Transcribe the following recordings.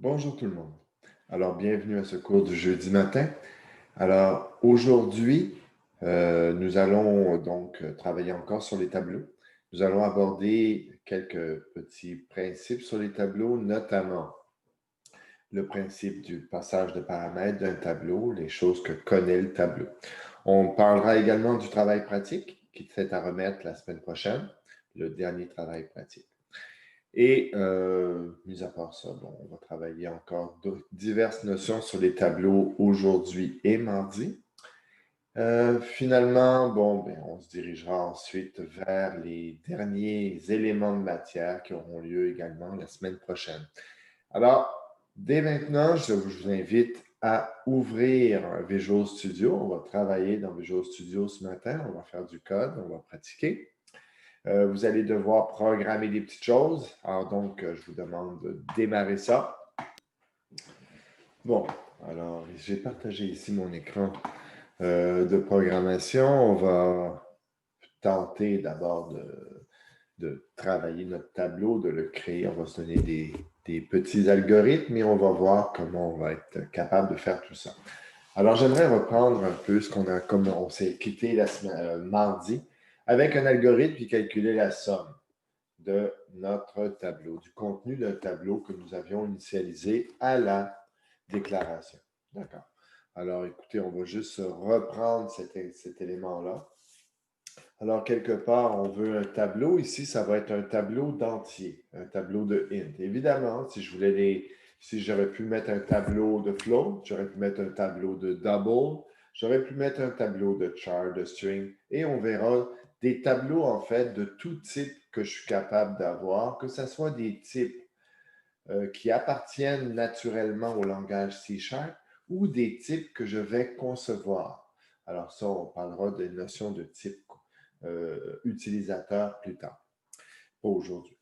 Bonjour tout le monde. Alors, bienvenue à ce cours du jeudi matin. Alors, aujourd'hui, nous allons donc travailler encore sur les tableaux. Nous allons aborder quelques petits principes sur les tableaux, notamment le principe du passage de paramètres d'un tableau, les choses que connaît le tableau. On parlera également du travail pratique qui est à remettre la semaine prochaine, le dernier travail pratique. Et mis à part ça, bon, on va travailler encore diverses notions sur les tableaux aujourd'hui et mardi. Finalement, bon, ben, on se dirigera ensuite vers les derniers éléments de matière qui auront lieu également la semaine prochaine. Alors, dès maintenant, je vous invite à ouvrir Visual Studio. On va travailler dans Visual Studio ce matin. On va faire du code, on va pratiquer. Vous allez devoir programmer des petites choses. Alors donc, je vous demande de démarrer ça. Bon, alors j'ai partagé ici mon écran de programmation. On va tenter d'abord de travailler notre tableau, de le créer. On va se donner des petits algorithmes et on va voir comment on va être capable de faire tout ça. Alors, j'aimerais reprendre un peu ce qu'on a, comme on s'est quitté la semaine, mardi, avec un algorithme qui calculait la somme de notre tableau, du contenu d'un tableau que nous avions initialisé à la déclaration. D'accord. Alors, écoutez, on va juste reprendre cet élément-là. Alors, quelque part, on veut un tableau. Ici, ça va être un tableau d'entier, un tableau de int. Évidemment, si j'aurais pu mettre un tableau de float, j'aurais pu mettre un tableau de double, j'aurais pu mettre un tableau de char, de string, et on verra des tableaux, en fait, de tout type que je suis capable d'avoir, que ce soit des types qui appartiennent naturellement au langage C# ou des types que je vais concevoir. Alors ça, on parlera des notions de type utilisateur plus tard, pas aujourd'hui.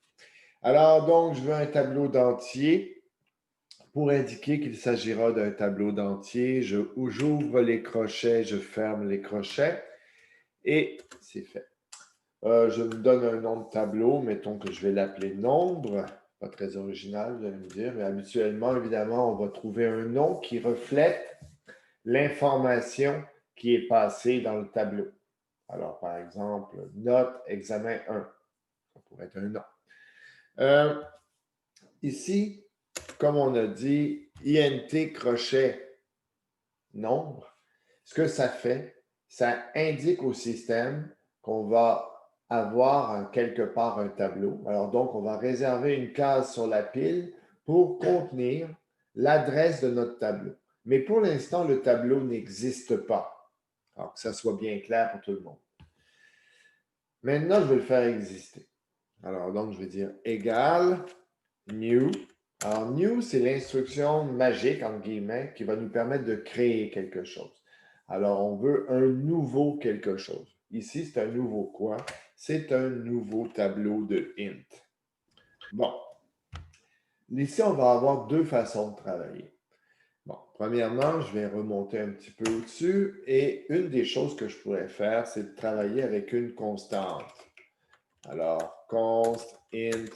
Alors donc, je veux un tableau d'entier. Pour indiquer qu'il s'agira d'un tableau d'entier, j'ouvre les crochets, je ferme les crochets et c'est fait. Je me donne un nom de tableau, mettons que je vais l'appeler nombre. Pas très original, vous allez me dire, mais habituellement, évidemment, on va trouver un nom qui reflète l'information qui est passée dans le tableau. Alors, par exemple, note examen 1. Ça pourrait être un nom. Ici, comme on a dit, INT crochet nombre, ce que ça fait, ça indique au système qu'on va avoir quelque part un tableau. Alors donc, on va réserver une case sur la pile pour contenir l'adresse de notre tableau. Mais pour l'instant, le tableau n'existe pas. Alors que ça soit bien clair pour tout le monde. Maintenant, je vais le faire exister. Alors donc, je vais dire égal new. Alors, new, c'est l'instruction magique, entre guillemets, qui va nous permettre de créer quelque chose. Alors, on veut un nouveau quelque chose. Ici, c'est un nouveau quoi? C'est un nouveau tableau de int. Bon. Ici, on va avoir deux façons de travailler. Bon, premièrement, je vais remonter un petit peu au-dessus et une des choses que je pourrais faire, c'est de travailler avec une constante. Alors, const int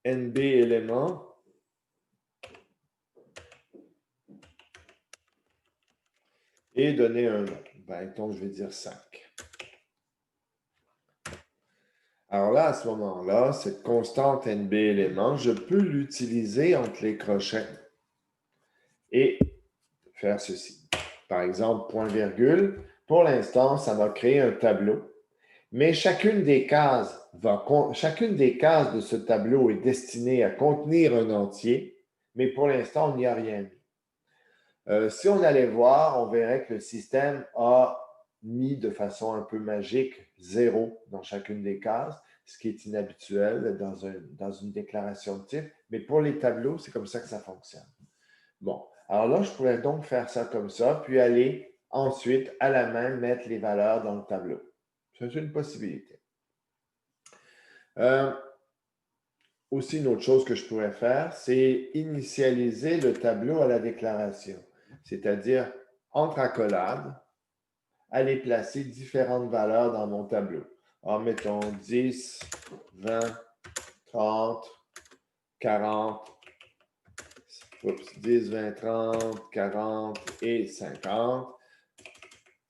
nb élément et donner un nom. Ben, donc, je vais dire 5. Alors là, à ce moment-là, cette constante nb élément, je peux l'utiliser entre les crochets et faire ceci. Par exemple, point virgule. Pour l'instant, ça m'a créé un tableau, mais chacune des cases de ce tableau est destinée à contenir un entier, mais pour l'instant, on n'y a rien mis. Si on allait voir, on verrait que le système a mis de façon un peu magique 0 dans chacune des cases, ce qui est inhabituel dans une déclaration de type. Mais pour les tableaux, c'est comme ça que ça fonctionne. Bon, alors là, je pourrais donc faire ça comme ça, puis aller ensuite à la main mettre les valeurs dans le tableau. C'est une possibilité. Aussi, une autre chose que je pourrais faire, c'est initialiser le tableau à la déclaration, c'est-à-dire entre accolades, aller placer différentes valeurs dans mon tableau. Alors, mettons 10, 20, 30, 40, 10, 20, 30, 40 et 50,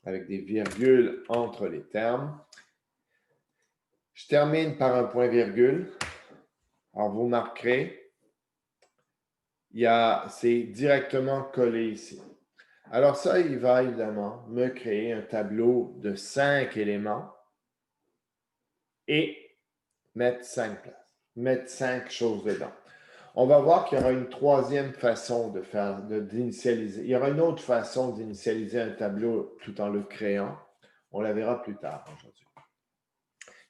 avec des virgules entre les termes. Je termine par un point-virgule. Alors, vous marquerez, c'est directement collé ici. Alors ça, il va évidemment me créer un tableau de 5 éléments et mettre 5 places, mettre 5 choses dedans. On va voir qu'il y aura une troisième façon d'initialiser. Il y aura une autre façon d'initialiser un tableau tout en le créant. On la verra plus tard aujourd'hui.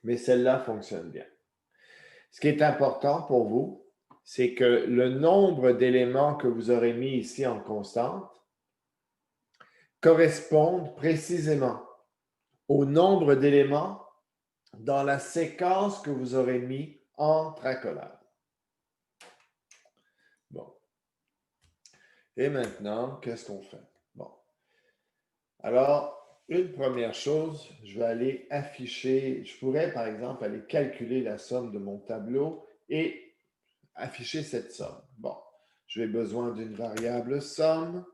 Mais celle-là fonctionne bien. Ce qui est important pour vous, c'est que le nombre d'éléments que vous aurez mis ici en constante corresponde précisément au nombre d'éléments dans la séquence que vous aurez mis entre accolades. Bon. Et maintenant, qu'est-ce qu'on fait? Bon. Alors, une première chose, je vais aller afficher, je pourrais par exemple aller calculer la somme de mon tableau et afficher cette somme. Bon, j'ai besoin d'une variable somme.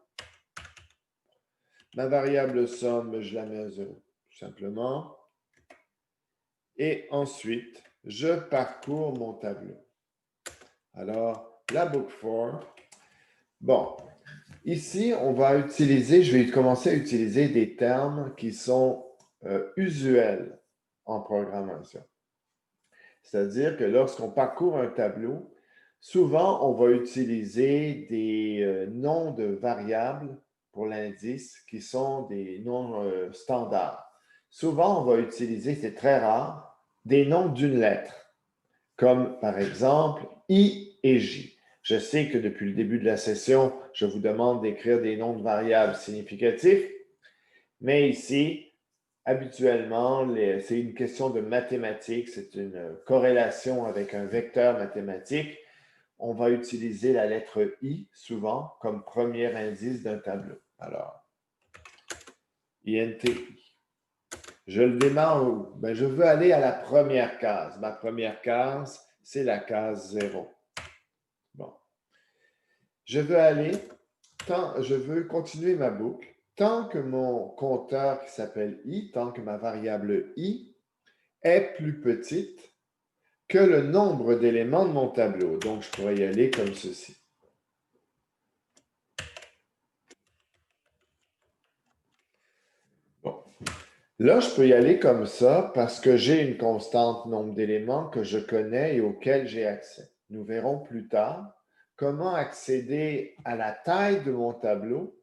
Ma variable somme, je la mets à 0, tout simplement. Et ensuite, je parcours mon tableau. Alors, la book for. Bon, ici, je vais commencer à utiliser des termes qui sont usuels en programmation. C'est-à-dire que lorsqu'on parcourt un tableau, souvent, on va utiliser des noms de variables pour l'indice qui sont des noms standards. Souvent, on va utiliser, c'est très rare, des noms d'une lettre, comme par exemple I et J. Je sais que depuis le début de la session, je vous demande d'écrire des noms de variables significatifs, mais ici, habituellement, c'est une question de mathématiques, c'est une corrélation avec un vecteur mathématique. On va utiliser la lettre I souvent comme premier indice d'un tableau. Alors, INTI. Je le démarre où? Ben, je veux aller à la première case. Ma première case, c'est la case 0. Bon. Je veux continuer ma boucle tant que mon compteur qui s'appelle I, tant que ma variable I est plus petite que le nombre d'éléments de mon tableau. Donc, je pourrais y aller comme ceci. Bon. Là, je peux y aller comme ça parce que j'ai une constante nombre d'éléments que je connais et auxquels j'ai accès. Nous verrons plus tard comment accéder à la taille de mon tableau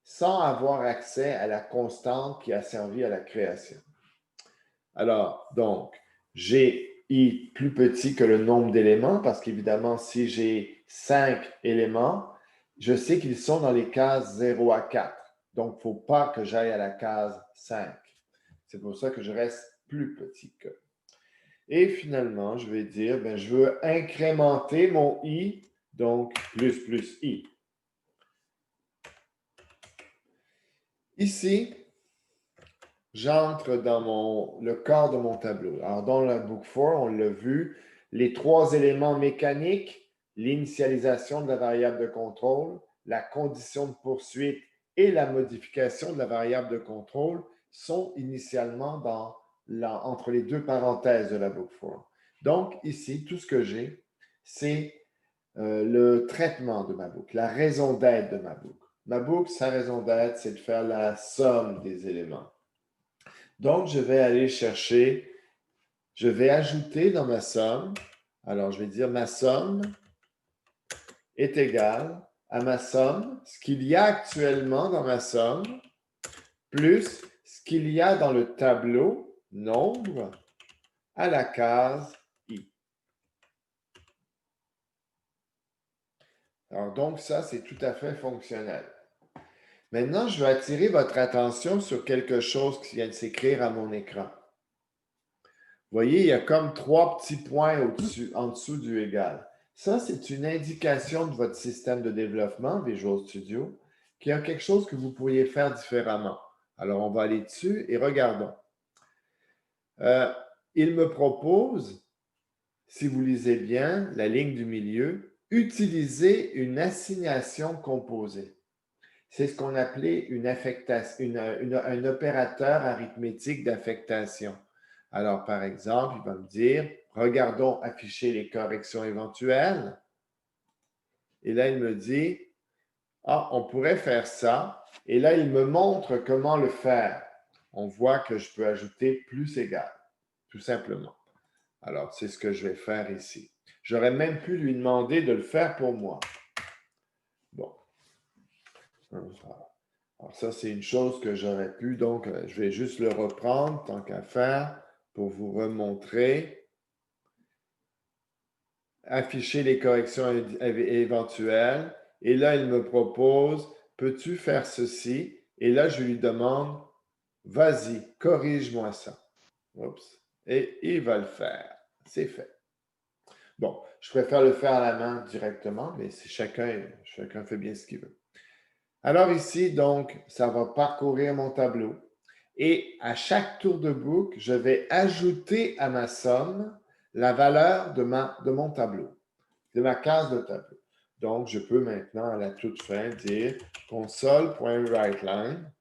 sans avoir accès à la constante qui a servi à la création. Alors, donc, j'ai I plus petit que le nombre d'éléments parce qu'évidemment, si j'ai 5 éléments, je sais qu'ils sont dans les cases 0 à 4. Donc, il ne faut pas que j'aille à la case 5. C'est pour ça que je reste plus petit que. Et finalement, je vais dire, je veux incrémenter mon I, donc plus I. Ici, j'entre dans le corps de mon tableau. Alors, dans la book for, on l'a vu, les 3 éléments mécaniques, l'initialisation de la variable de contrôle, la condition de poursuite et la modification de la variable de contrôle sont initialement entre les 2 parenthèses de la book for. Donc, ici, tout ce que j'ai, c'est le traitement de ma boucle, la raison d'être de ma boucle. Ma boucle, sa raison d'être, c'est de faire la somme des éléments. Donc, je vais aller chercher, je vais ajouter dans ma somme, alors je vais dire ma somme est égale à ma somme, ce qu'il y a actuellement dans ma somme, plus ce qu'il y a dans le tableau nombre à la case I. Alors donc ça, c'est tout à fait fonctionnel. Maintenant, je vais attirer votre attention sur quelque chose qui vient de s'écrire à mon écran. Vous voyez, il y a comme 3 petits points en dessous du égal. Ça, c'est une indication de votre système de développement, Visual Studio, qu'il y a quelque chose que vous pourriez faire différemment. Alors, on va aller dessus et regardons. Il me propose, si vous lisez bien, la ligne du milieu, utiliser une assignation composée. C'est ce qu'on appelait un opérateur arithmétique d'affectation. Alors, par exemple, il va me dire, regardons afficher les corrections éventuelles. Et là, il me dit, ah, on pourrait faire ça. Et là, il me montre comment le faire. On voit que je peux ajouter plus égal, tout simplement. Alors, c'est ce que je vais faire ici. J'aurais même pu lui demander de le faire pour moi. Bon. Alors, ça, c'est une chose que j'aurais pu. Donc, je vais juste le reprendre tant qu'à faire pour vous remontrer. Afficher les corrections éventuelles. Et là, il me propose, peux-tu faire ceci? Et là, je lui demande, vas-y, corrige-moi ça. Oups. Et il va le faire. C'est fait. Bon, je préfère le faire à la main directement, mais c'est chacun fait bien ce qu'il veut. Alors ici, donc, ça va parcourir mon tableau. Et à chaque tour de boucle, je vais ajouter à ma somme la valeur de mon tableau, de ma case de tableau. Donc, je peux maintenant, à la toute fin, dire console.writeLine.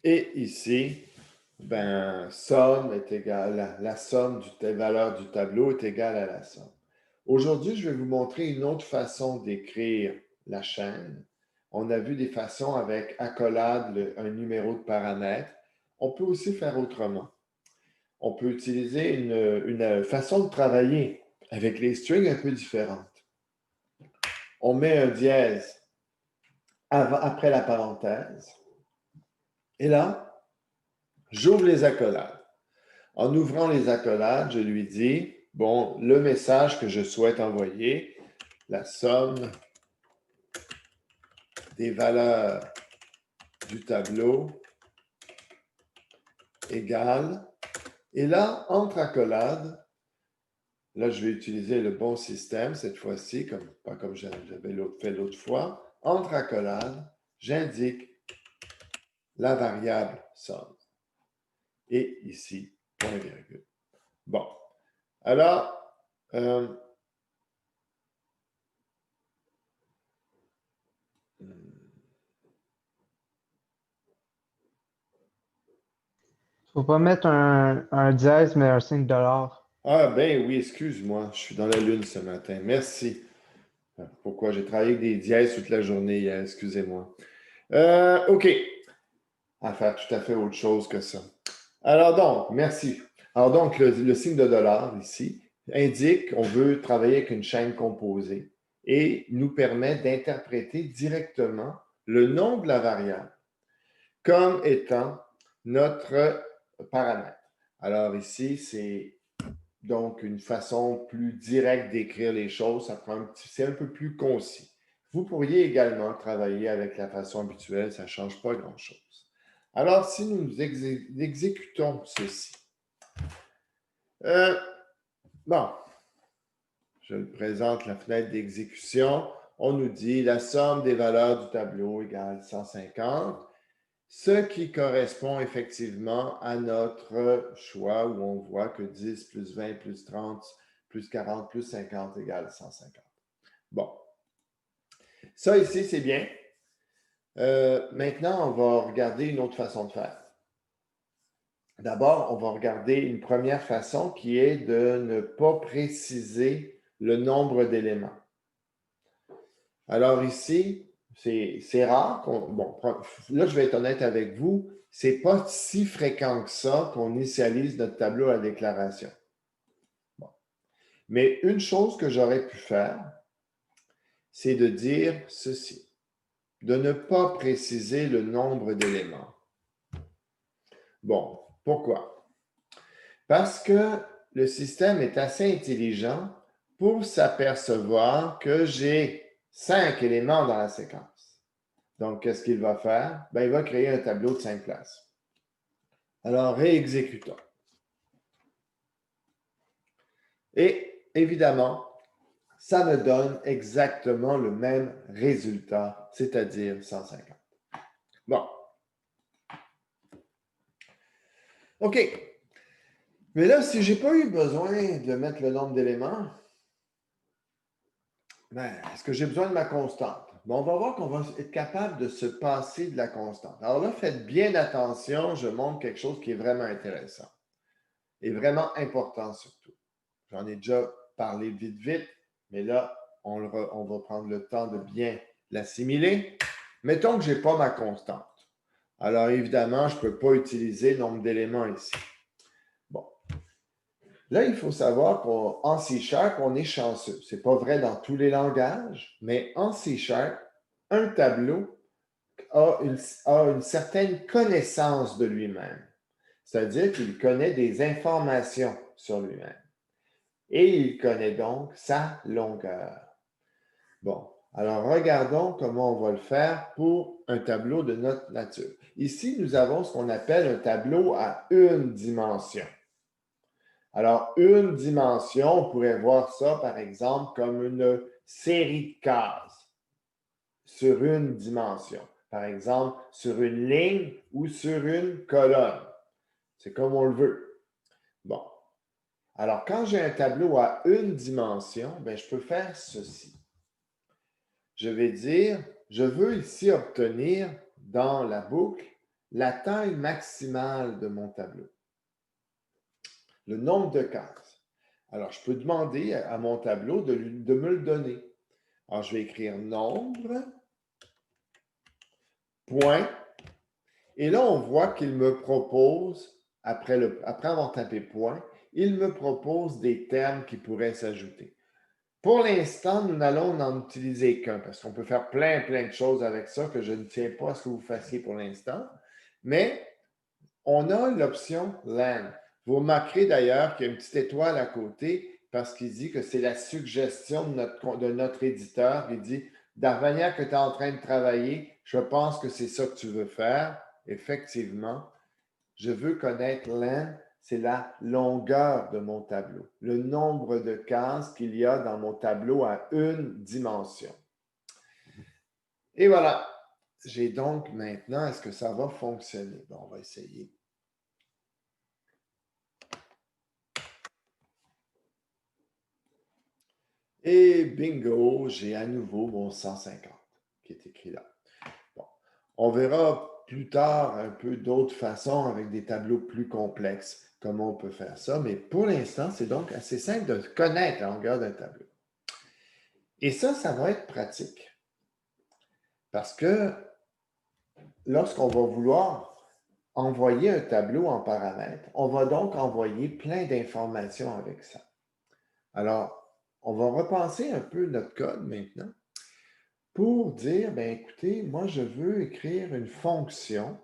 Et ici, somme est égale, la somme des valeurs du tableau est égale à la somme. Aujourd'hui, je vais vous montrer une autre façon d'écrire la chaîne. On a vu des façons avec accolade, un numéro de paramètres. On peut aussi faire autrement. On peut utiliser une façon de travailler avec les strings un peu différentes. On met un dièse après la parenthèse. Et là, j'ouvre les accolades. En ouvrant les accolades, je lui dis, bon, le message que je souhaite envoyer, la somme des valeurs du tableau égale. Et là, entre accolades, là, je vais utiliser le bon système cette fois-ci, pas comme j'avais fait l'autre fois. Entre accolades, j'indique la variable somme. Et ici, point virgule. Bon. Alors, Faut pas mettre un dièse, mais un signe $. ah ben oui, excuse-moi, je suis dans la lune ce matin. Merci. Pourquoi j'ai travaillé avec des dièses toute la journée hier, excusez-moi. OK. À faire tout à fait autre chose que ça. Alors donc, merci. Alors donc, le signe de dollar ici indique qu'on veut travailler avec une chaîne composée et nous permet d'interpréter directement le nom de la variable comme étant notre paramètre. Alors ici, c'est donc une façon plus directe d'écrire les choses. C'est un peu plus concis. Vous pourriez également travailler avec la façon habituelle, ça ne change pas grand-chose. Alors, si nous exécutons ceci, bon, je le présente la fenêtre d'exécution. On nous dit la somme des valeurs du tableau égale 150, ce qui correspond effectivement à notre choix où on voit que 10 plus 20 plus 30 plus 40 plus 50 égale 150. Bon. Ça ici, c'est bien. Maintenant, on va regarder une autre façon de faire. D'abord, on va regarder une première façon qui est de ne pas préciser le nombre d'éléments. Alors ici, c'est rare bon, là, je vais être honnête avec vous, c'est pas si fréquent que ça qu'on initialise notre tableau à la déclaration. Bon. Mais une chose que j'aurais pu faire, c'est de dire ceci, de ne pas préciser le nombre d'éléments. Bon, pourquoi? Parce que le système est assez intelligent pour s'apercevoir que j'ai 5 éléments dans la séquence. Donc, qu'est-ce qu'il va faire? Il va créer un tableau de 5 places. Alors, réexécutons. Et évidemment, ça me donne exactement le même résultat, c'est-à-dire 150. Bon. OK. Mais là, si je n'ai pas eu besoin de mettre le nombre d'éléments, ben, est-ce que j'ai besoin de ma constante? Bon, on va voir qu'on va être capable de se passer de la constante. Alors là, faites bien attention, je montre quelque chose qui est vraiment intéressant et vraiment important surtout. J'en ai déjà parlé vite, vite, mais là, on va prendre le temps de bien l'assimiler. Mettons que je n'ai pas ma constante. Alors évidemment, je ne peux pas utiliser le nombre d'éléments ici. Bon. Là, il faut savoir qu'en C#, on est chanceux. Ce n'est pas vrai dans tous les langages, mais en C#, un tableau a une certaine connaissance de lui-même. C'est-à-dire qu'il connaît des informations sur lui-même. Et il connaît donc sa longueur. Bon, alors regardons comment on va le faire pour un tableau de notre nature. Ici, nous avons ce qu'on appelle un tableau à une dimension. Alors, une dimension, on pourrait voir ça, par exemple, comme une série de cases sur une dimension. Par exemple, sur une ligne ou sur une colonne. C'est comme on le veut. Bon. Alors, quand j'ai un tableau à une dimension, bien, je peux faire ceci. Je vais dire, je veux ici obtenir dans la boucle la taille maximale de mon tableau. Le nombre de cases. Alors, je peux demander à mon tableau de me le donner. Alors, je vais écrire nombre, point, et là, on voit qu'il me propose, après avoir tapé point, il me propose des termes qui pourraient s'ajouter. Pour l'instant, nous n'allons n'en utiliser qu'un, parce qu'on peut faire plein de choses avec ça que je ne tiens pas à ce que vous fassiez pour l'instant, mais on a l'option LAN. Vous remarquerez d'ailleurs qu'il y a une petite étoile à côté parce qu'il dit que c'est la suggestion de notre éditeur. Il dit, de la manière que tu es en train de travailler, je pense que c'est ça que tu veux faire. Effectivement, je veux connaître LAN, c'est la longueur de mon tableau, le nombre de cases qu'il y a dans mon tableau à une dimension. Et voilà, j'ai donc maintenant, est-ce que ça va fonctionner? Bon, on va essayer. Et bingo, j'ai à nouveau mon 150 qui est écrit là. Bon, on verra plus tard un peu d'autres façons avec des tableaux plus complexes, comment on peut faire ça. Mais pour l'instant, c'est donc assez simple de connaître la longueur d'un tableau. Et ça va être pratique. Parce que lorsqu'on va vouloir envoyer un tableau en paramètres, on va donc envoyer plein d'informations avec ça. Alors, on va repenser un peu notre code maintenant pour dire, bien écoutez, moi je veux écrire une fonction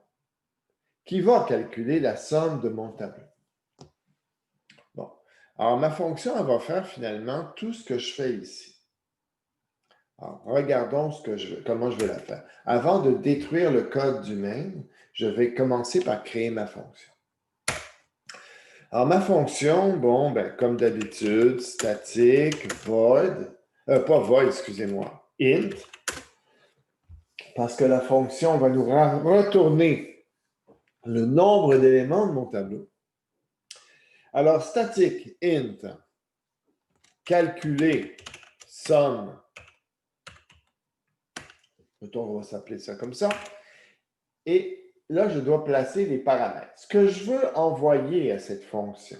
qui va calculer la somme de mon tableau. Bon, alors ma fonction, elle va faire finalement tout ce que je fais ici. Alors, regardons comment je vais la faire. Avant de détruire le code du main, je vais commencer par créer ma fonction. Alors, ma fonction, bon, ben, comme d'habitude, statique, void, pas void, excusez-moi, int, parce que la fonction va nous retourner le nombre d'éléments de mon tableau. Alors, statique, int, calculer, somme, mettons, on va s'appeler ça comme ça, et là, je dois placer les paramètres. Ce que je veux envoyer à cette fonction,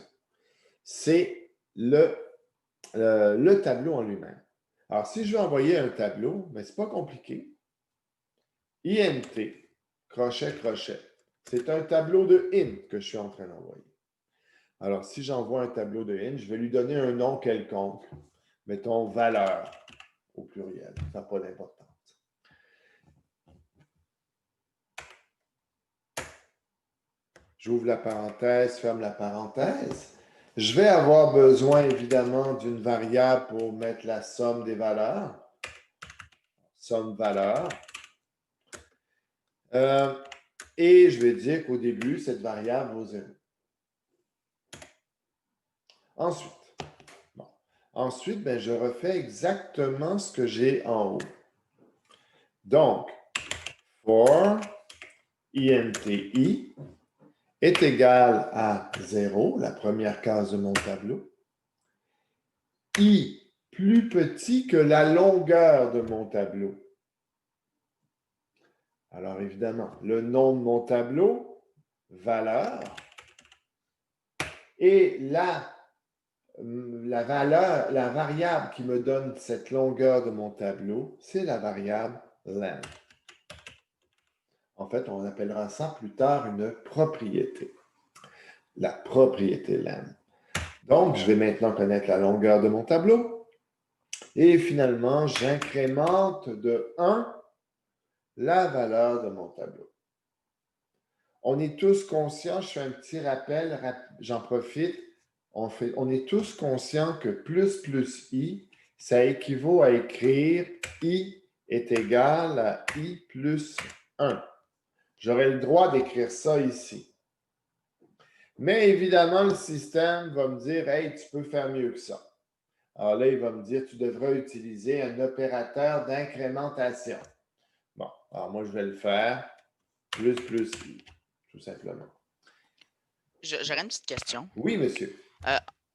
c'est le tableau en lui-même. Alors, si je veux envoyer un tableau, ben, ce n'est pas compliqué. int, crochet, crochet. C'est un tableau de int que je suis en train d'envoyer. Alors, si j'envoie un tableau de int, je vais lui donner un nom quelconque. Mettons valeur au pluriel. Ça n'a pas d'importance. J'ouvre la parenthèse, ferme la parenthèse. Je vais avoir besoin, évidemment, d'une variable pour mettre la somme des valeurs. Somme valeur. Et je vais dire qu'au début, cette variable vaut 0. Ensuite, ben, je refais exactement ce que j'ai en haut. Donc, for inti, est égal à 0, la première case de mon tableau. I plus petit que la longueur de mon tableau. Alors évidemment, le nom de mon tableau, valeur, et la variable qui me donne cette longueur de mon tableau, c'est la variable len. En fait, on appellera ça plus tard une propriété. La propriété len. Donc, je vais maintenant connaître la longueur de mon tableau. Et finalement, j'incrémente de 1 la valeur de mon tableau. On est tous conscients, je fais un petit rappel, j'en profite, on est tous conscients que plus i, ça équivaut à écrire i est égal à i plus 1. J'aurais le droit d'écrire ça ici. Mais évidemment, le système va me dire, hey, tu peux faire mieux que ça. Alors là, il va me dire, tu devras utiliser un opérateur d'incrémentation. Bon, alors moi, je vais le faire, plus i, tout simplement. J'aurais une petite question. Oui, monsieur.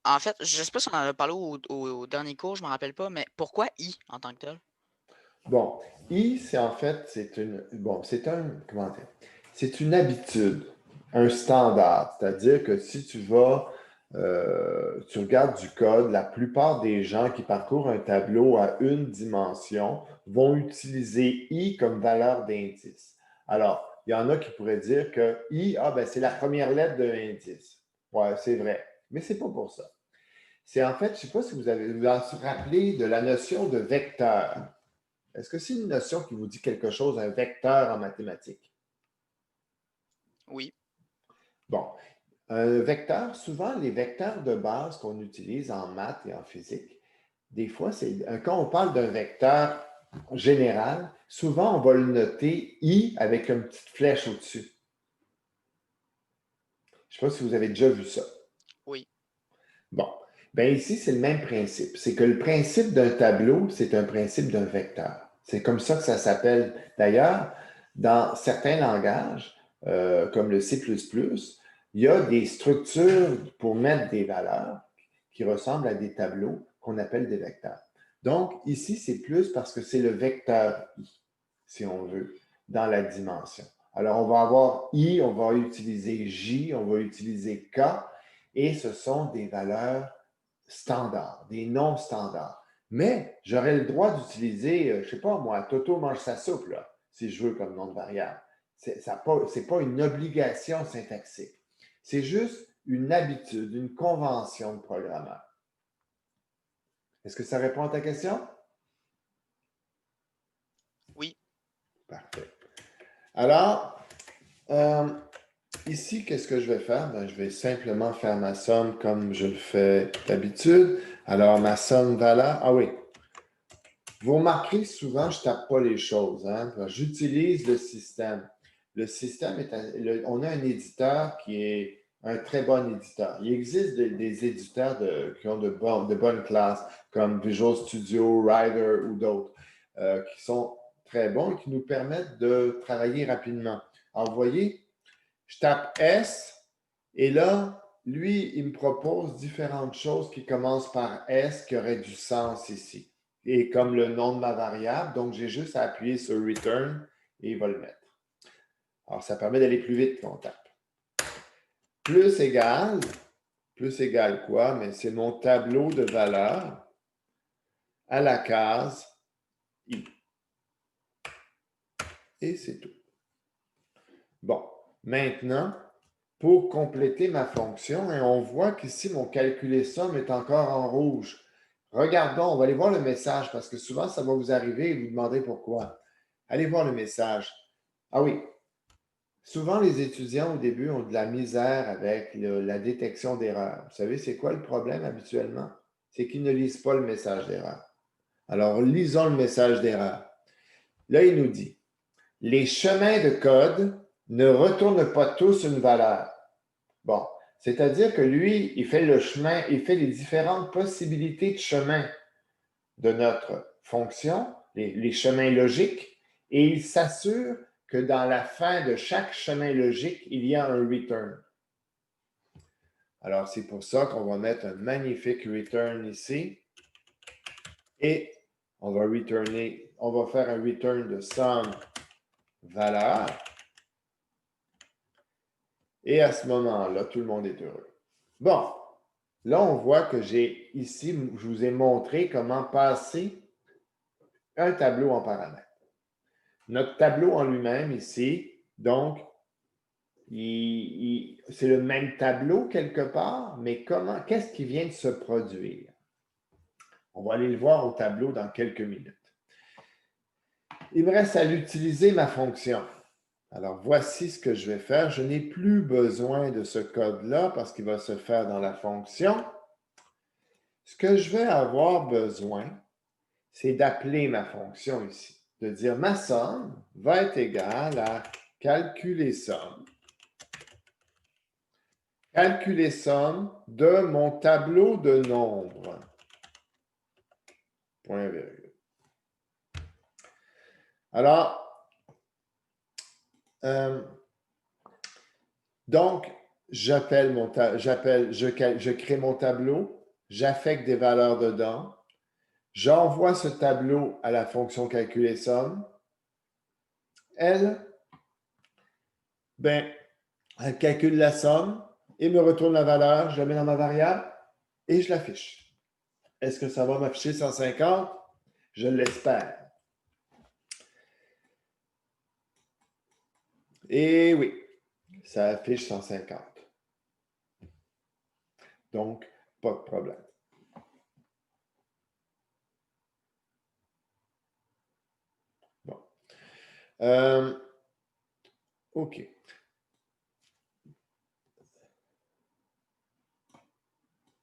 En fait, je ne sais pas si on en a parlé au dernier cours, je ne me rappelle pas, mais pourquoi I en tant que tel? Bon, I, c'est en fait, c'est une habitude, un standard. C'est-à-dire que si tu regardes du code, la plupart des gens qui parcourent un tableau à une dimension vont utiliser I comme valeur d'indice. Alors, il y en a qui pourraient dire que I, c'est la première lettre de l'indice. Ouais, c'est vrai, mais c'est pas pour ça. C'est en fait, je ne sais pas si vous vous rappelez de la notion de vecteur. Est-ce que c'est une notion qui vous dit quelque chose, un vecteur en mathématiques? Oui. Bon, un vecteur, souvent les vecteurs de base qu'on utilise en maths et en physique, des fois, quand on parle d'un vecteur général, souvent on va le noter I avec une petite flèche au-dessus. Je ne sais pas si vous avez déjà vu ça. Oui. Bon, bien ici, c'est le même principe. C'est que le principe d'un tableau, c'est un principe d'un vecteur. C'est comme ça que ça s'appelle. D'ailleurs, dans certains langages, comme le C++, il y a des structures pour mettre des valeurs qui ressemblent à des tableaux qu'on appelle des vecteurs. Donc, ici, c'est plus parce que c'est le vecteur I, si on veut, dans la dimension. Alors, on va avoir I, on va utiliser J, on va utiliser K, et ce sont des valeurs standards, des noms standards. Mais j'aurais le droit d'utiliser, je ne sais pas moi, Toto mange sa soupe, là, si je veux comme nom de variable. Ce n'est pas une obligation syntaxique. C'est juste une habitude, une convention de programmeur. Est-ce que ça répond à ta question? Oui. Parfait. Alors, ici, qu'est-ce que je vais faire? Je vais simplement faire ma somme comme je le fais d'habitude. Alors, ma somme valeur, oui. Vous remarquerez souvent, je ne tape pas les choses. J'utilise le système. Le système, on a un éditeur qui est un très bon éditeur. Il existe des éditeurs qui ont de bonnes classes, comme Visual Studio, Rider ou d'autres, qui sont très bons et qui nous permettent de travailler rapidement. Alors, vous voyez, je tape S et là, lui, il me propose différentes choses qui commencent par S qui auraient du sens ici. Et comme le nom de ma variable, donc j'ai juste à appuyer sur Return et il va le mettre. Alors, ça permet d'aller plus vite quand on tape. Plus égal quoi? Mais c'est mon tableau de valeurs à la case I. Et c'est tout. Bon, maintenant, pour compléter ma fonction, on voit qu'ici, mon calculer somme est encore en rouge. Regardons, on va aller voir le message parce que souvent, ça va vous arriver et vous demandez pourquoi. Allez voir le message. Ah oui, souvent les étudiants au début ont de la misère avec la détection d'erreurs. Vous savez, c'est quoi le problème habituellement? C'est qu'ils ne lisent pas le message d'erreur. Alors, lisons le message d'erreur. Là, il nous dit, les chemins de code ne retournent pas tous une valeur. Bon, c'est-à-dire que lui, il fait le chemin, il fait les différentes possibilités de chemin de notre fonction, les chemins logiques, et il s'assure que dans la fin de chaque chemin logique, il y a un return. Alors, c'est pour ça qu'on va mettre un magnifique return ici. Et on va faire un return de somme valeur. Et à ce moment-là, tout le monde est heureux. Bon, là, on voit que ici, je vous ai montré comment passer un tableau en paramètres. Notre tableau en lui-même ici, donc, c'est le même tableau quelque part, mais qu'est-ce qui vient de se produire? On va aller le voir au tableau dans quelques minutes. Il me reste à l'utiliser ma fonction. Alors, voici ce que je vais faire. Je n'ai plus besoin de ce code-là parce qu'il va se faire dans la fonction. Ce que je vais avoir besoin, c'est d'appeler ma fonction ici. De dire ma somme va être égale à calculer somme. Calculer somme de mon tableau de nombres. Point virgule. Alors, donc, je crée mon tableau, j'affecte des valeurs dedans, j'envoie ce tableau à la fonction calculer somme. Elle calcule la somme et me retourne la valeur, je la mets dans ma variable et je l'affiche. Est-ce que ça va m'afficher 150? Je l'espère. Et oui, ça affiche 150. Donc, pas de problème. Bon. OK.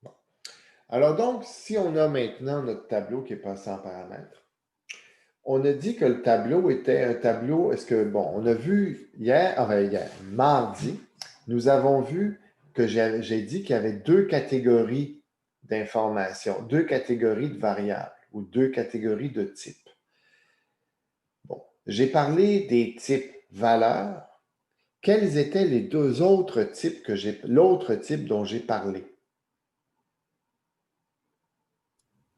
Bon. Alors donc, si on a maintenant notre tableau qui est passé en paramètres, on a dit que le tableau était un tableau, on a vu mardi, nous avons vu que j'ai dit qu'il y avait deux catégories d'informations, deux catégories de variables ou deux catégories de types. Bon, j'ai parlé des types valeurs. Quels étaient les deux autres types l'autre type dont j'ai parlé?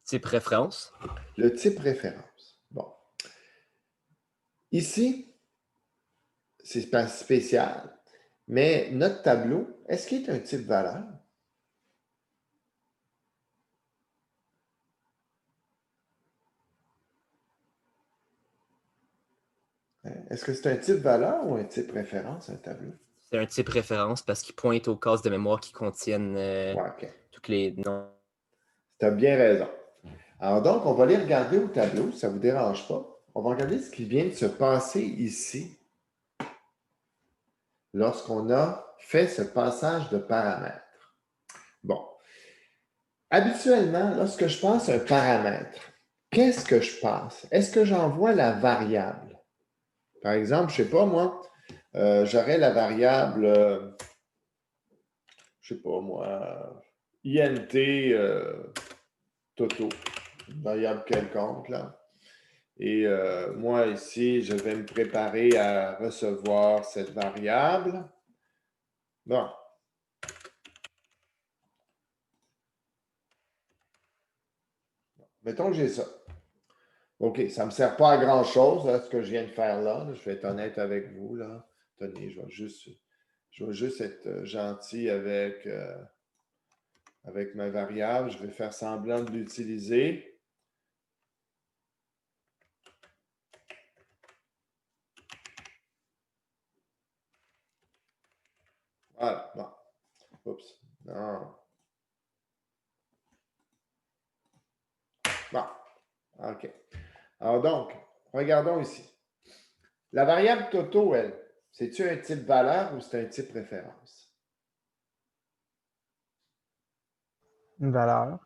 Type référence. Le type référence. Bon. Ici, c'est pas spécial, mais notre tableau, est-ce qu'il est un type valeur? Est-ce que c'est un type valeur ou un type référence, un tableau? C'est un type référence parce qu'il pointe aux cases de mémoire qui contiennent toutes les noms. Tu as bien raison. Alors donc, on va aller regarder au tableau, si ça ne vous dérange pas. On va regarder ce qui vient de se passer ici lorsqu'on a fait ce passage de paramètres. Bon. Habituellement, lorsque je passe un paramètre, qu'est-ce que je passe? Est-ce que j'envoie la variable? Par exemple, je ne sais pas moi, j'aurais la variable, je ne sais pas moi, INT Toto, une variable quelconque là. Et moi ici, je vais me préparer à recevoir cette variable. Bon. Mettons que j'ai ça. OK, ça ne me sert pas à grand-chose, ce que je viens de faire là. Je vais être honnête avec vous. Là. Tenez, je vais juste être gentil avec ma variable. Je vais faire semblant de l'utiliser. Voilà, bon. Oups, non. Bon, OK. Alors donc, regardons ici. La variable Toto, elle, c'est-tu un type valeur ou c'est un type référence? Une valeur.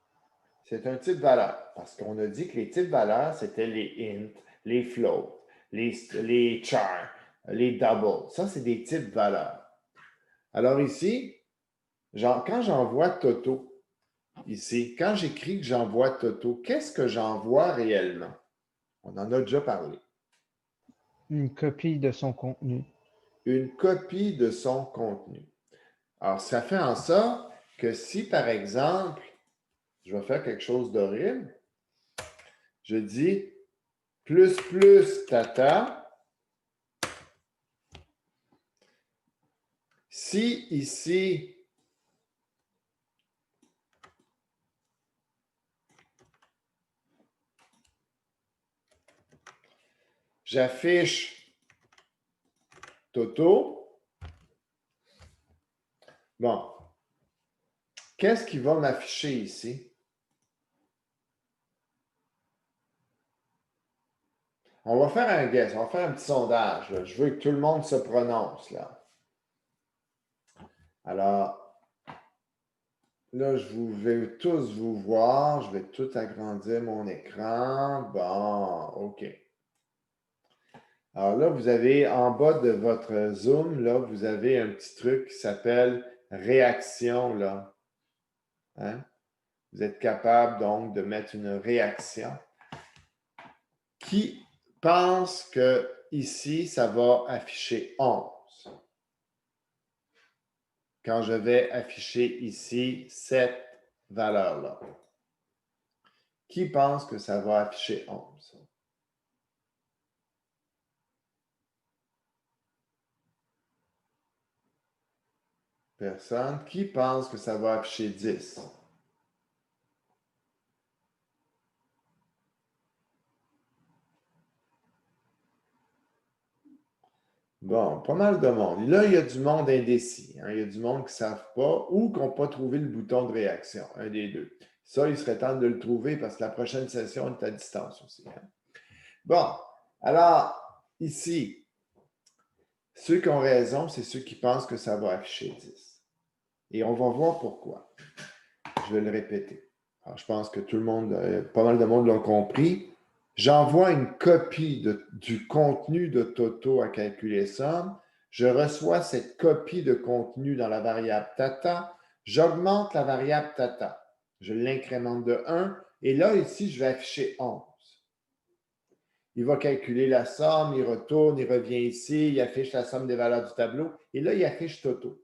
C'est un type valeur parce qu'on a dit que les types valeurs, c'était les int, les floats, les chars, les doubles. Ça, c'est des types valeurs. Alors ici, quand j'envoie Toto, ici, quand j'écris que j'envoie Toto, qu'est-ce que j'envoie réellement? On en a déjà parlé. Une copie de son contenu. Une copie de son contenu. Alors, ça fait en sorte que si, par exemple, je vais faire quelque chose d'horrible, je dis plus tata. Si ici, j'affiche Toto, bon, qu'est-ce qui va m'afficher ici? On va faire un guess, on va faire un petit sondage. Là. Je veux que tout le monde se prononce, là. Alors, là, je vais tous vous voir. Je vais tout agrandir mon écran. Bon, OK. Alors là, vous avez en bas de votre Zoom, là, vous avez un petit truc qui s'appelle réaction, là. Hein? Vous êtes capable, donc, de mettre une réaction. Qui pense que ici, ça va afficher 11? Quand je vais afficher ici cette valeur-là. Qui pense que ça va afficher 11? Personne. Qui pense que ça va afficher 10? Bon, pas mal de monde. Là, il y a du monde indécis. Hein? Il y a du monde qui ne savent pas ou qui n'ont pas trouvé le bouton de réaction. Un des deux. Ça, il serait temps de le trouver parce que la prochaine session est à distance aussi. Hein? Bon, alors, ici, ceux qui ont raison, c'est ceux qui pensent que ça va afficher 10. Et on va voir pourquoi. Je vais le répéter. Alors, je pense que tout le monde, pas mal de monde l'a compris. J'envoie une copie du contenu de Toto à calculer somme. Je reçois cette copie de contenu dans la variable tata. J'augmente la variable tata. Je l'incrémente de 1. Et là, ici, je vais afficher 11. Il va calculer la somme, il retourne, il revient ici, il affiche la somme des valeurs du tableau. Et là, il affiche Toto.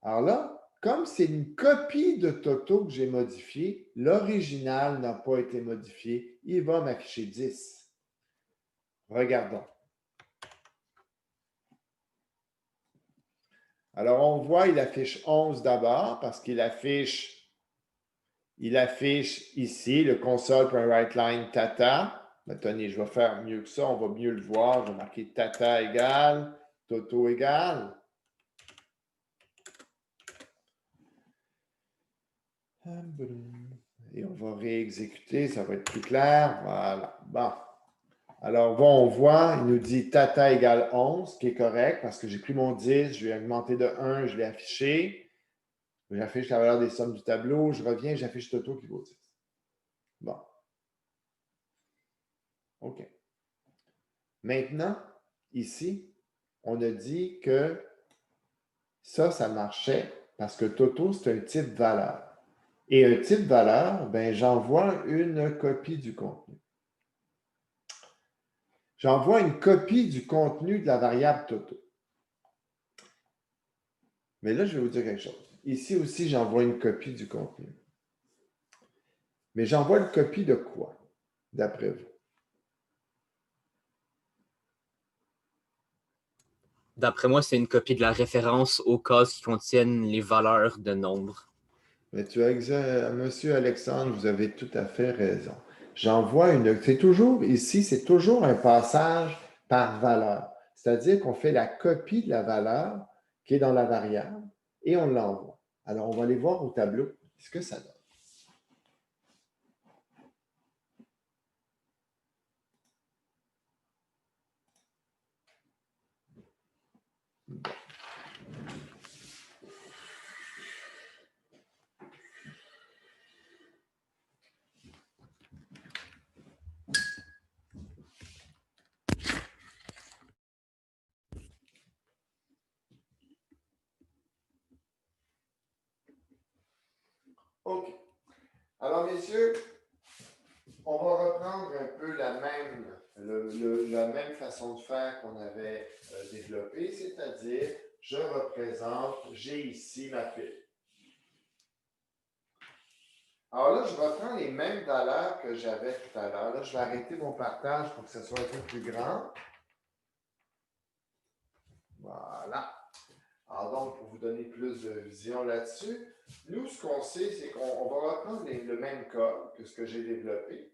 Alors là, comme c'est une copie de Toto que j'ai modifiée, l'original n'a pas été modifié. Il va m'afficher 10. Regardons. Alors, on voit, il affiche 11 d'abord parce qu'il affiche ici le console.writeLine tata. Mais tenez, je vais faire mieux que ça. On va mieux le voir. Je vais marquer tata égale, Toto égale. Et on va réexécuter, ça va être plus clair. Voilà. Bon. Alors, on voit, il nous dit tata égale 11, qui est correct parce que j'ai pris mon 10, je l'ai augmenté de 1, je l'ai affiché. J'affiche la valeur des sommes du tableau, je reviens, j'affiche Toto qui vaut 10. Bon. OK. Maintenant, ici, on a dit que ça marchait parce que Toto, c'est un type valeur. Et un type valeur, ben, j'envoie une copie du contenu. J'envoie une copie du contenu de la variable Toto. Mais là, je vais vous dire quelque chose. Ici aussi, j'envoie une copie du contenu. Mais j'envoie une copie de quoi, d'après vous? D'après moi, c'est une copie de la référence aux cases qui contiennent les valeurs de nombres. Mais Monsieur Alexandre, vous avez tout à fait raison. J'envoie une... C'est toujours, ici, c'est toujours un passage par valeur. C'est-à-dire qu'on fait la copie de la valeur qui est dans la variable et on l'envoie. Alors, on va aller voir au tableau ce que ça donne. OK. Alors, messieurs, on va reprendre un peu la même façon de faire qu'on avait développée, c'est-à-dire, je représente, j'ai ici ma pile. Alors là, je reprends les mêmes valeurs que j'avais tout à l'heure. Là, je vais arrêter mon partage pour que ce soit un peu plus grand. Voilà. Alors donc, pour vous donner plus de vision là-dessus, nous, ce qu'on sait, c'est qu'on va reprendre le même code que ce que j'ai développé.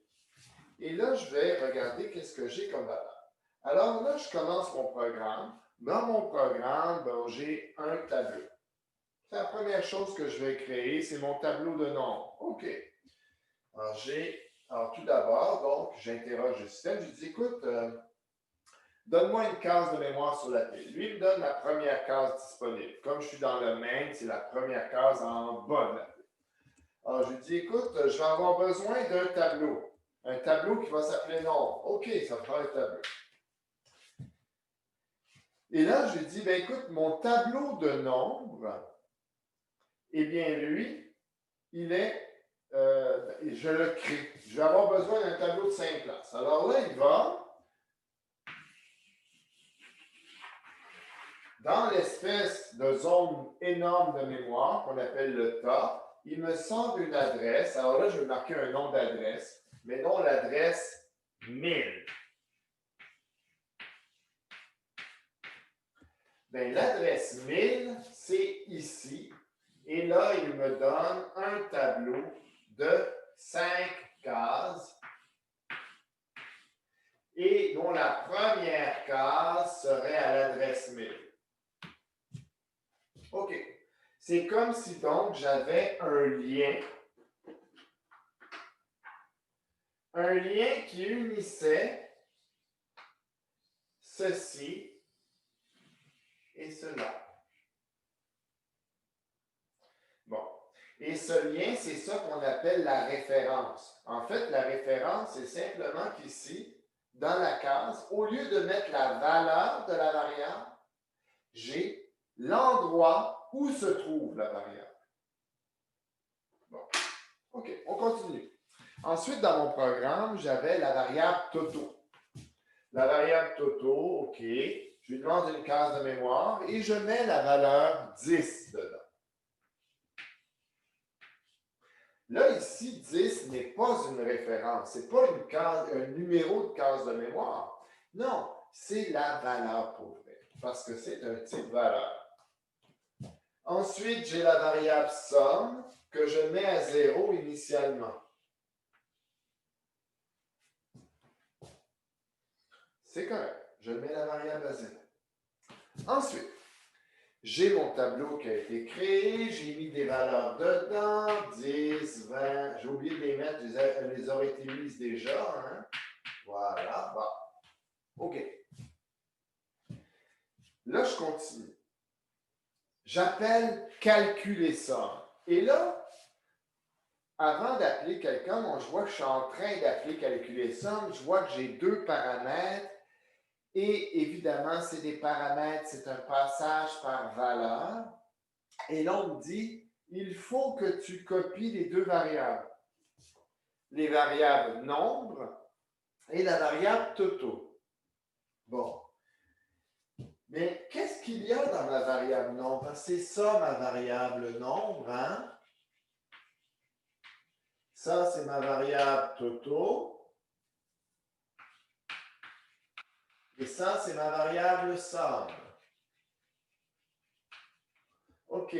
Et là, je vais regarder qu'est-ce que j'ai comme valeur. Alors là, je commence mon programme. Dans mon programme, j'ai un tableau. C'est la première chose que je vais créer, c'est mon tableau de nombres. OK. Alors, tout d'abord, donc, j'interroge le système. Je dis, écoute, donne-moi une case de mémoire sur la pile. Lui, il me donne la première case disponible. Comme je suis dans le main, c'est la première case en bas de la pile. Alors, je lui dis, écoute, je vais avoir besoin d'un tableau. Un tableau qui va s'appeler nombre. OK, ça fera un tableau. Et là, je lui dis, ben écoute, mon tableau de nombres, eh bien, lui, il est, je le crée. Je vais avoir besoin d'un tableau de 5 places. Alors là, il va dans l'espèce de zone énorme de mémoire qu'on appelle le tas. Il me sort une adresse. Alors là, je vais marquer un nom d'adresse, mais non l'adresse 1000. Bien, l'adresse 1000, c'est ici. Et là, il me donne un tableau de 5 cases et dont la première case serait à l'adresse 1000. OK. C'est comme si donc j'avais un lien qui unissait ceci et cela. Bon. Et ce lien, c'est ça qu'on appelle la référence. En fait, la référence, c'est simplement qu'ici, dans la case, au lieu de mettre la valeur de la variable, j'ai l'endroit où se trouve la variable. Bon. OK, on continue. Ensuite, dans mon programme, j'avais la variable Toto. La variable Toto, OK, je lui demande une case de mémoire et je mets la valeur 10 dedans. Là, ici, 10 n'est pas une référence. Ce n'est pas une case, un numéro de case de mémoire. Non, c'est la valeur pour vrai, parce que c'est un type valeur. Ensuite, j'ai la variable somme que je mets à 0 initialement. C'est correct. Je mets la variable à 0. Ensuite, j'ai mon tableau qui a été créé, j'ai mis des valeurs dedans, 10, 20, j'ai oublié de les mettre, elles les auraient été mises déjà. Hein? Voilà, bon. OK. Là, je continue. J'appelle calculer somme. Et là, avant d'appeler quelqu'un, je vois que je suis en train d'appeler calculer somme, je vois que j'ai deux paramètres. Et évidemment, c'est des paramètres, c'est un passage par valeur. Et là, on me dit, il faut que tu copies les deux variables. Les variables nombre et la variable Toto. Bon. Mais qu'est-ce qu'il y a dans ma variable nombre? C'est ça ma variable nombre, hein? Ça, c'est ma variable Toto. Et ça, c'est ma variable somme. OK.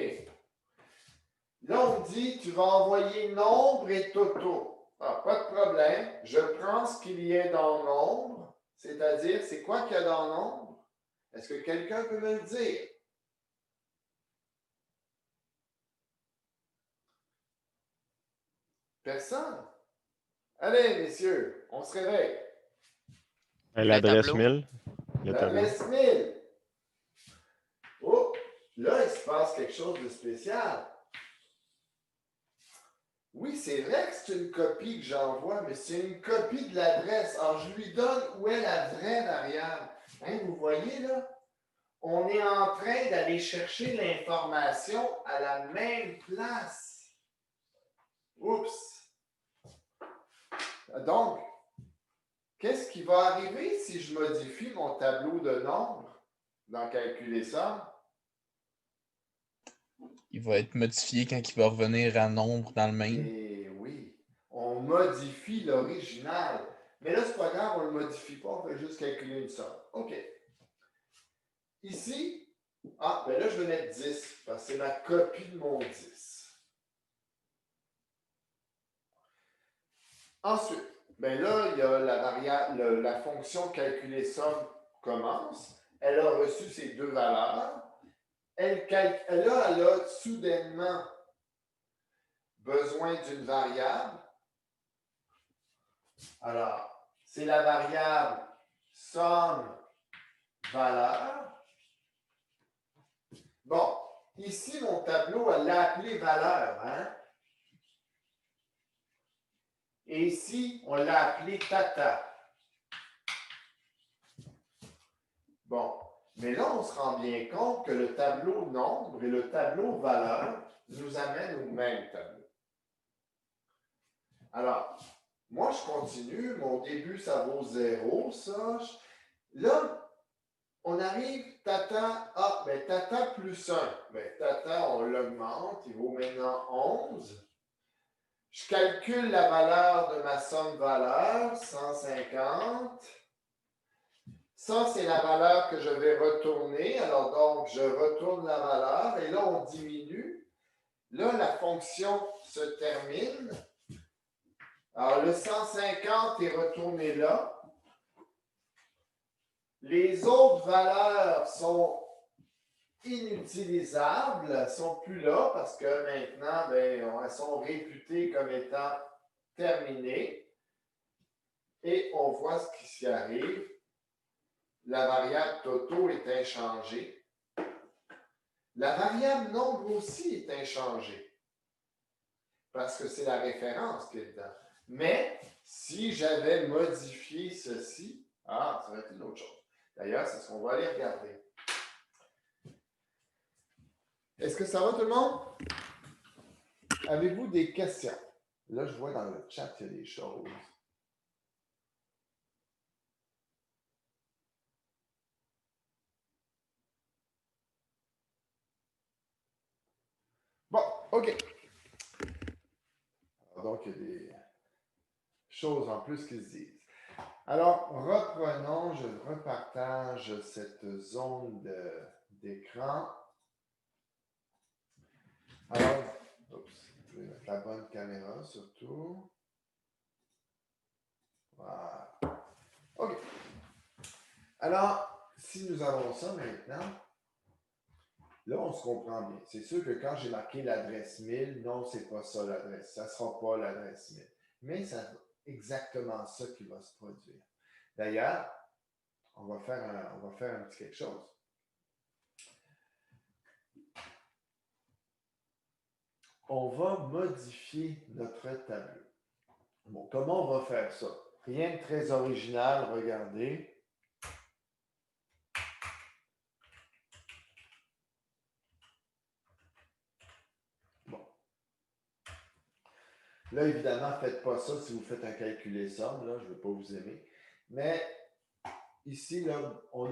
Là, on dit, tu vas envoyer nombre et Toto. Ah, pas de problème. Je prends ce qu'il y a dans nombre, c'est-à-dire, c'est quoi qu'il y a dans nombre? Est-ce que quelqu'un peut me le dire? Personne? Allez, messieurs, on se réveille. L'adresse 1000. L'adresse 1000. Oh, là, il se passe quelque chose de spécial. Oui, c'est vrai que c'est une copie que j'envoie, mais c'est une copie de l'adresse. Alors, je lui donne où est la vraie variable. Hein, vous voyez là? On est en train d'aller chercher l'information à la même place. Oups! Donc, qu'est-ce qui va arriver si je modifie mon tableau de nombres dans calculer ça? Il va être modifié quand il va revenir à nombre dans le main. Et oui, modifie l'original. Mais là, c'est pas grave, on ne le modifie pas, on fait juste calculer une somme. OK. Ici, ben là, je vais mettre 10, parce que c'est ma copie de mon 10. Ensuite, ben là, il y a la variable, la fonction calculer somme commence. Elle a reçu ces deux valeurs. Elle a soudainement besoin d'une variable. Alors, c'est la variable somme valeur. Bon, ici, mon tableau, elle l'a appelé valeur, hein? Et ici, on l'a appelé tata. Bon, mais là, on se rend bien compte que le tableau nombre et le tableau valeur nous amènent au même tableau. Alors, moi, je continue. Mon début, ça vaut 0, ça. Là, on arrive, tata, ben tata plus 1. Ben tata, on l'augmente, il vaut maintenant 11. Je calcule la valeur de ma somme valeur, 150. Ça, c'est la valeur que je vais retourner. Alors, donc, je retourne la valeur et là, on diminue. Là, la fonction se termine. Alors, le 150 est retourné là. Les autres valeurs sont inutilisables, ne sont plus là parce que maintenant, ben, elles sont réputées comme étant terminées. Et on voit ce qui s'y arrive. La variable Toto est inchangée. La variable nombre aussi est inchangée. Parce que c'est la référence qui est dedans. Mais si j'avais modifié ceci, ça aurait été une autre chose. D'ailleurs, c'est ce qu'on va aller regarder. Est-ce que ça va tout le monde? Avez-vous des questions? Là, je vois dans le chat qu'il y a des choses. Bon, OK. Alors, donc, il y a des choses en plus qui se disent. Alors, reprenons, je repartage cette zone d'écran. Alors, je vais mettre la bonne caméra surtout. Voilà. OK. Alors, si nous avons ça maintenant, là, on se comprend bien. C'est sûr que quand j'ai marqué l'adresse 1000, non, c'est pas ça l'adresse. Ça ne sera pas l'adresse 1000. Mais c'est exactement ça qui va se produire. D'ailleurs, on va faire un petit quelque chose. On va modifier notre tableau. Bon, comment on va faire ça? Rien de très original, regardez. Bon. Là, évidemment, ne faites pas ça si vous faites un calculer somme. Là, je ne vais pas vous aimer. Mais ici, là, on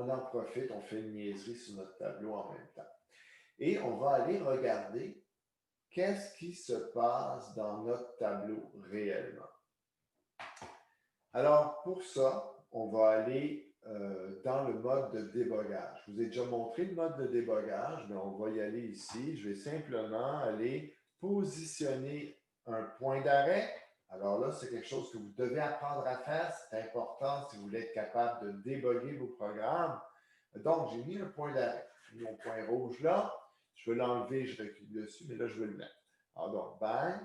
en profite, on fait une niaiserie sur notre tableau en même temps. Et on va aller regarder qu'est-ce qui se passe dans notre tableau réellement. Alors, pour ça, on va aller dans le mode de débogage. Je vous ai déjà montré le mode de débogage, mais on va y aller ici. Je vais simplement aller positionner un point d'arrêt. Alors là, c'est quelque chose que vous devez apprendre à faire. C'est important si vous voulez être capable de déboguer vos programmes. Donc, j'ai mis un point d'arrêt. J'ai mis mon point rouge là. Je vais l'enlever, je recule dessus, mais là, je vais le mettre. Alors donc, bang.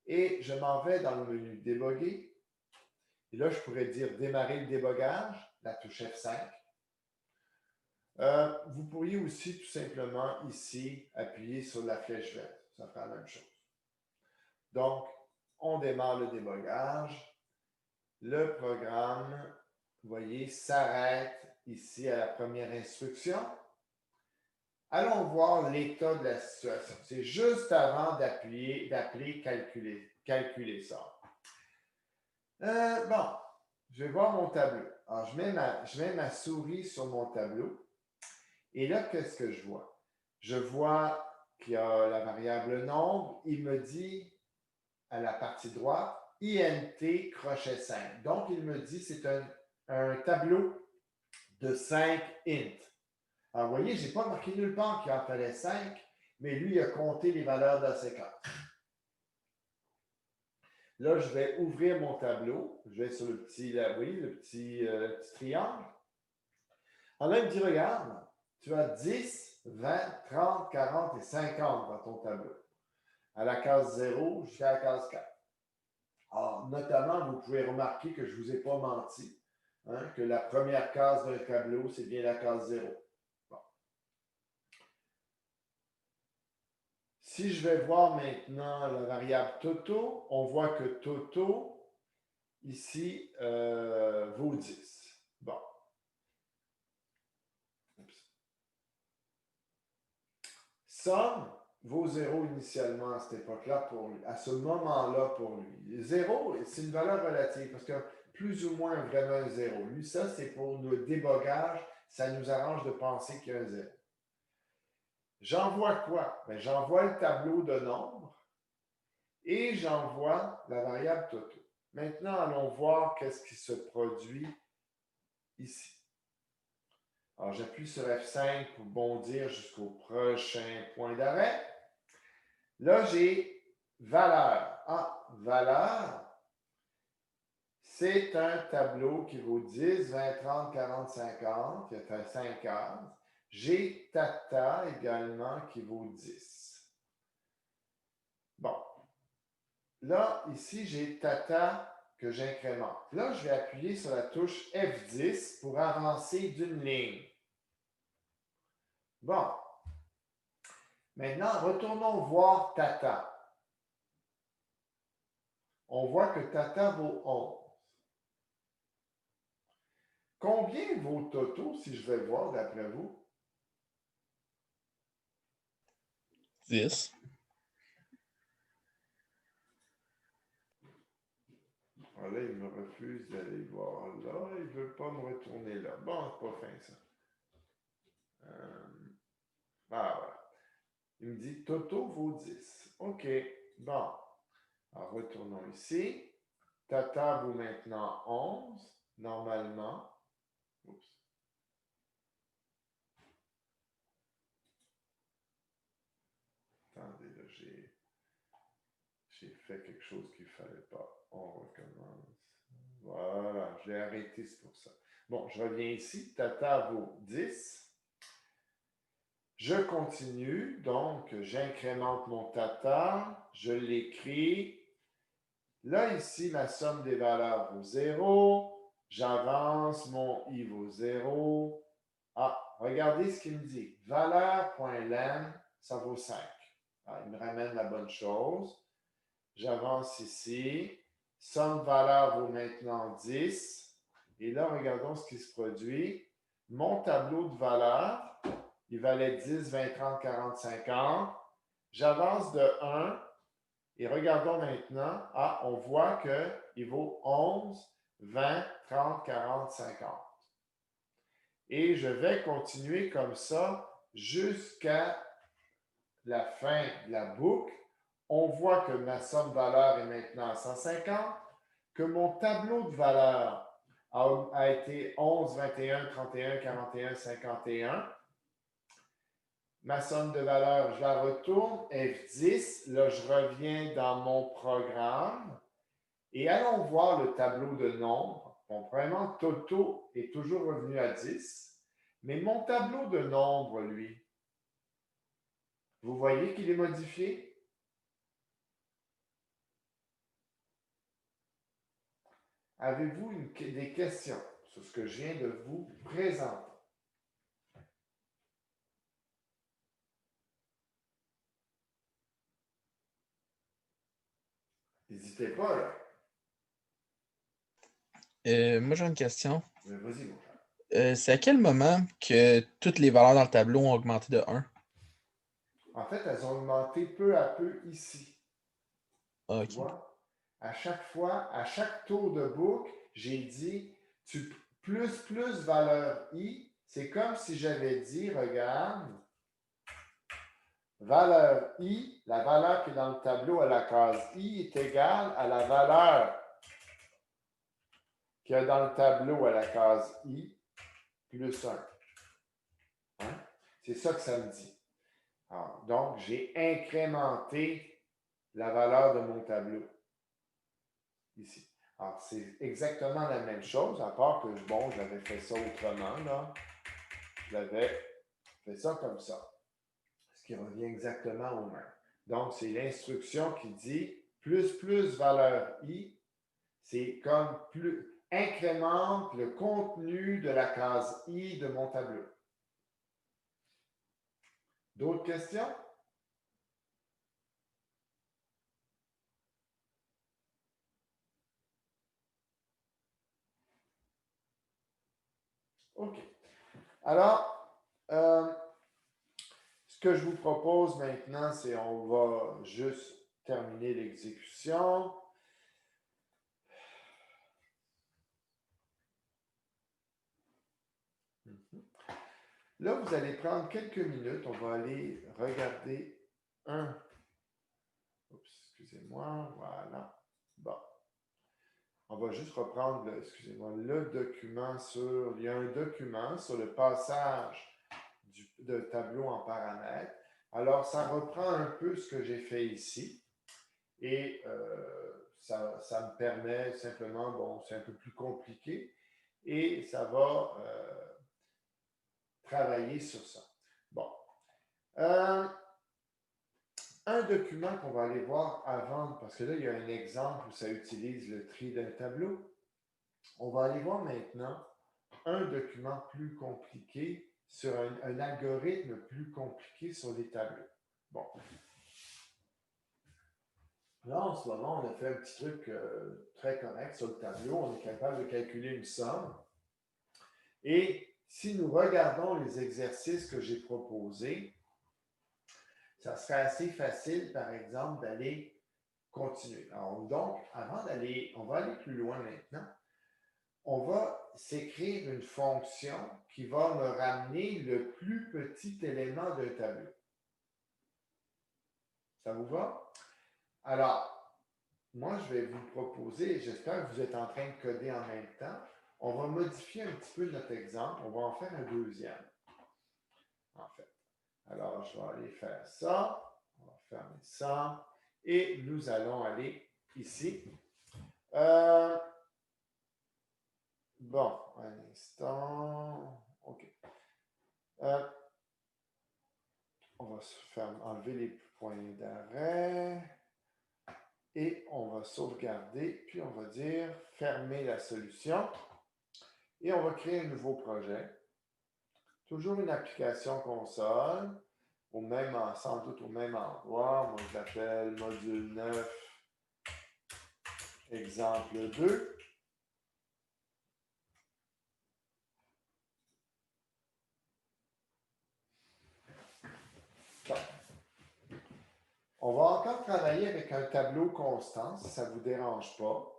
Et je m'en vais dans le menu déboguer. Et là, je pourrais dire démarrer le débogage, la touche F5. Vous pourriez aussi tout simplement ici appuyer sur la flèche verte. Ça fait la même chose. Donc, on démarre le débogage. Le programme, vous voyez, s'arrête ici à la première instruction. Allons voir l'état de la situation. C'est juste avant d'appeler calculer ça. Bon, je vais voir mon tableau. Alors, je mets ma souris sur mon tableau. Et là, qu'est-ce que je vois? Je vois qu'il y a la variable nombre. Il me dit à la partie droite, INT crochet 5. Donc, il me dit que c'est un tableau de 5 int. Alors, vous voyez, je n'ai pas marqué nulle part qu'il en fallait 5, mais lui, il a compté les valeurs de la séquence. Là, je vais ouvrir mon tableau. Je vais sur le petit, là, vous voyez, le petit triangle. Alors là, il me dit, regarde, tu as 10, 20, 30, 40 et 50 dans ton tableau. À la case 0 jusqu'à la case 4. Alors, notamment, vous pouvez remarquer que je ne vous ai pas menti, hein, que la première case d'un tableau, c'est bien la case 0. Bon. Si je vais voir maintenant la variable Toto, on voit que Toto, ici, vaut 10. Bon. Somme vaut 0 initialement à cette époque-là pour lui, à ce moment-là pour lui. 0, c'est une valeur relative parce que plus ou moins vraiment un 0. Lui, ça, c'est pour le débogage. Ça nous arrange de penser qu'il y a un 0. J'envoie quoi? Bien, j'envoie le tableau de nombres et j'envoie la variable Toto. Maintenant, allons voir qu'est-ce qui se produit ici. Alors, j'appuie sur F5 pour bondir jusqu'au prochain point d'arrêt. Là, j'ai valeur. Ah, valeur, c'est un tableau qui vaut 10, 20, 30, 40, 50, qui a fait 5 cases. J'ai Tata également qui vaut 10. Bon. Là, ici, j'ai Tata que j'incrémente. Là, je vais appuyer sur la touche F10 pour avancer d'une ligne. Bon. Maintenant, retournons voir Tata. On voit que Tata vaut 11. Combien vaut Toto, si je vais voir d'après vous? 10. Ah là, il me refuse d'aller voir là. Il ne veut pas me retourner là. Bon, c'est pas fin, ça. Voilà. Il me dit Toto vaut 10. OK. Bon. Alors, retournons ici. Tata vaut maintenant 11, normalement. Oups. Attendez, là, j'ai fait quelque chose qu'il ne fallait pas. On recommence. Voilà, j'ai arrêté, c'est pour ça. Bon, je reviens ici. Tata vaut 10. Je continue, donc j'incrémente mon Tata, je l'écris. Là, ici, ma somme des valeurs vaut 0. J'avance, mon I vaut 0. Ah, regardez ce qu'il me dit. Valeur.len, ça vaut 5. Ah, il me ramène la bonne chose. J'avance ici. Somme valeur vaut maintenant 10. Et là, regardons ce qui se produit. Mon tableau de valeurs, il valait 10, 20, 30, 40, 50. J'avance de 1. Et regardons maintenant. Ah, on voit qu'il vaut 11, 20, 30, 40, 50. Et je vais continuer comme ça jusqu'à la fin de la boucle. On voit que ma somme valeur est maintenant à 150, que mon tableau de valeur a été 11, 21, 31, 41, 51. Ma somme de valeur, je la retourne, F10. Là, je reviens dans mon programme. Et allons voir le tableau de nombres. Bon, premièrement, Toto est toujours revenu à 10. Mais mon tableau de nombres, lui, vous voyez qu'il est modifié? Avez-vous des questions sur ce que je viens de vous présenter? N'hésitez pas, là. Moi, j'ai une question. Vas-y, mon frère. C'est à quel moment que toutes les valeurs dans le tableau ont augmenté de 1? En fait, elles ont augmenté peu à peu ici. Okay. Tu vois? À chaque fois, à chaque tour de boucle, j'ai dit plus valeur I. C'est comme si j'avais dit, regarde, valeur I, la valeur qui est dans le tableau à la case I est égale à la valeur qu'il y a dans le tableau à la case I plus 1. Hein? C'est ça que ça me dit. Alors, donc, j'ai incrémenté la valeur de mon tableau ici. Alors, c'est exactement la même chose, à part que, bon, j'avais fait ça autrement, là. Je l'avais fait ça comme ça. Ce qui revient exactement au même. Donc, c'est l'instruction qui dit plus valeur I, c'est comme plus incrémente le contenu de la case I de mon tableau. D'autres questions? OK. Alors, ce que je vous propose maintenant, c'est on va juste terminer l'exécution. Là, vous allez prendre quelques minutes. On va aller regarder un. Oups, excusez-moi. Voilà. Bon. On va juste reprendre, excusez-moi, le document sur. Il y a un document sur le passage de tableau en paramètres. Alors, ça reprend un peu ce que j'ai fait ici. Et ça me permet simplement, bon, c'est un peu plus compliqué. Et ça va travailler sur ça. Bon. Un document qu'on va aller voir avant, parce que là, il y a un exemple où ça utilise le tri d'un tableau. On va aller voir maintenant un document plus compliqué sur un algorithme plus compliqué sur les tableaux. Bon. Là, en ce moment, on a fait un petit truc très correct sur le tableau. On est capable de calculer une somme. Et si nous regardons les exercices que j'ai proposés, ça serait assez facile, par exemple, d'aller continuer. Alors, donc, avant d'aller, on va aller plus loin maintenant. On va s'écrire une fonction qui va me ramener le plus petit élément d'un tableau. Ça vous va? Alors, moi, je vais vous proposer, j'espère que vous êtes en train de coder en même temps. On va modifier un petit peu notre exemple. On va en faire un deuxième, en fait. Alors, je vais aller faire ça. On va fermer ça. Et nous allons aller ici. Bon, un instant. OK. On va enlever les points d'arrêt. Et on va sauvegarder. Puis on va dire fermer la solution. Et on va créer un nouveau projet. Toujours une application console. Sans doute au même endroit. Moi, je l'appelle module 9, exemple 2. Bon. On va encore travailler avec un tableau constant, si ça ne vous dérange pas.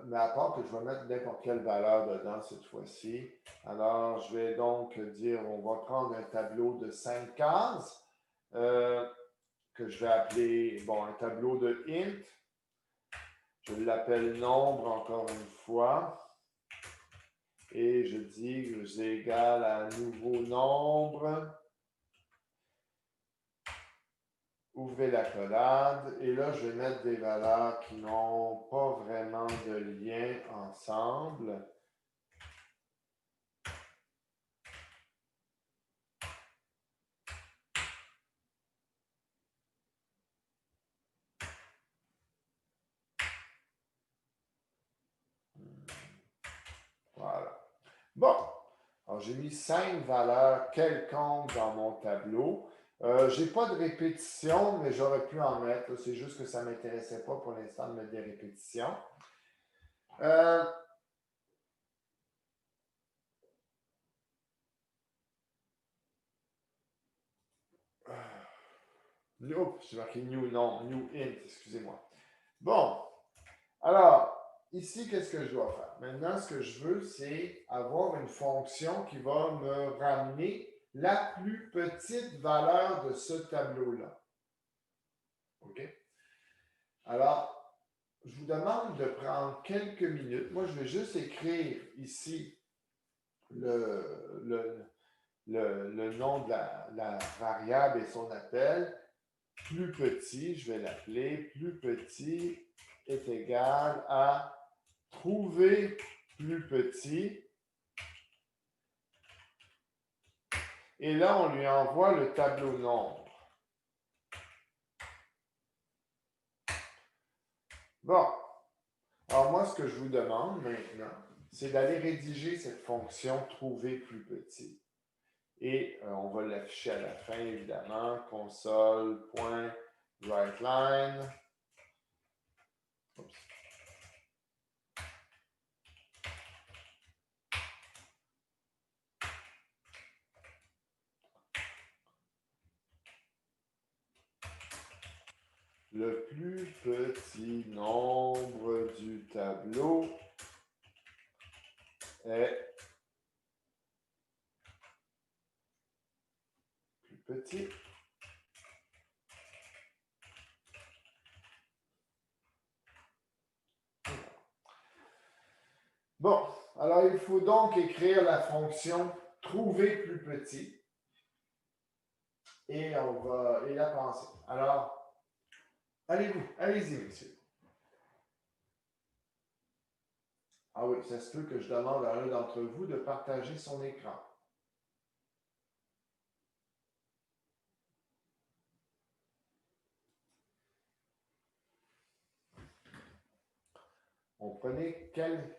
Mais à part que je vais mettre n'importe quelle valeur dedans cette fois-ci. Alors, je vais donc dire, on va prendre un tableau de 5 cases que je vais appeler, bon, un tableau de int. Je l'appelle nombre encore une fois. Et je dis que c'est égal à un nouveau nombre. Ouvrez la collade. Et là, je vais mettre des valeurs qui n'ont pas vraiment de lien ensemble. Voilà. Bon. Alors, j'ai mis 5 valeurs quelconques dans mon tableau. Je n'ai pas de répétition, mais j'aurais pu en mettre. C'est juste que ça ne m'intéressait pas pour l'instant de mettre des répétitions. Oups, j'ai marqué new, non, new int, excusez-moi. Bon, alors, ici, qu'est-ce que je dois faire? Maintenant, ce que je veux, c'est avoir une fonction qui va me ramener la plus petite valeur de ce tableau-là. OK? Alors, je vous demande de prendre quelques minutes. Moi, je vais juste écrire ici le nom de la variable et son appel. Plus petit, je vais l'appeler plus petit est égal à trouver plus petit. Et là, on lui envoie le tableau nombre. Bon. Alors moi, ce que je vous demande maintenant, c'est d'aller rédiger cette fonction trouver plus petit. Et on va l'afficher à la fin, évidemment, console.writeLine. Oups. Le plus petit nombre du tableau est plus petit. Bon, alors il faut donc écrire la fonction trouver plus petit et on va la penser. Alors, allez-y, monsieur. Ah oui, ça se peut que je demande à un d'entre vous de partager son écran. On prenait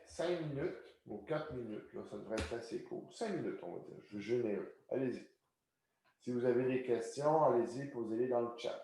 5 minutes ou 4 minutes, là, ça devrait être assez court. 5 minutes, on va dire. Je suis généreux. Allez-y. Si vous avez des questions, allez-y, posez-les dans le chat.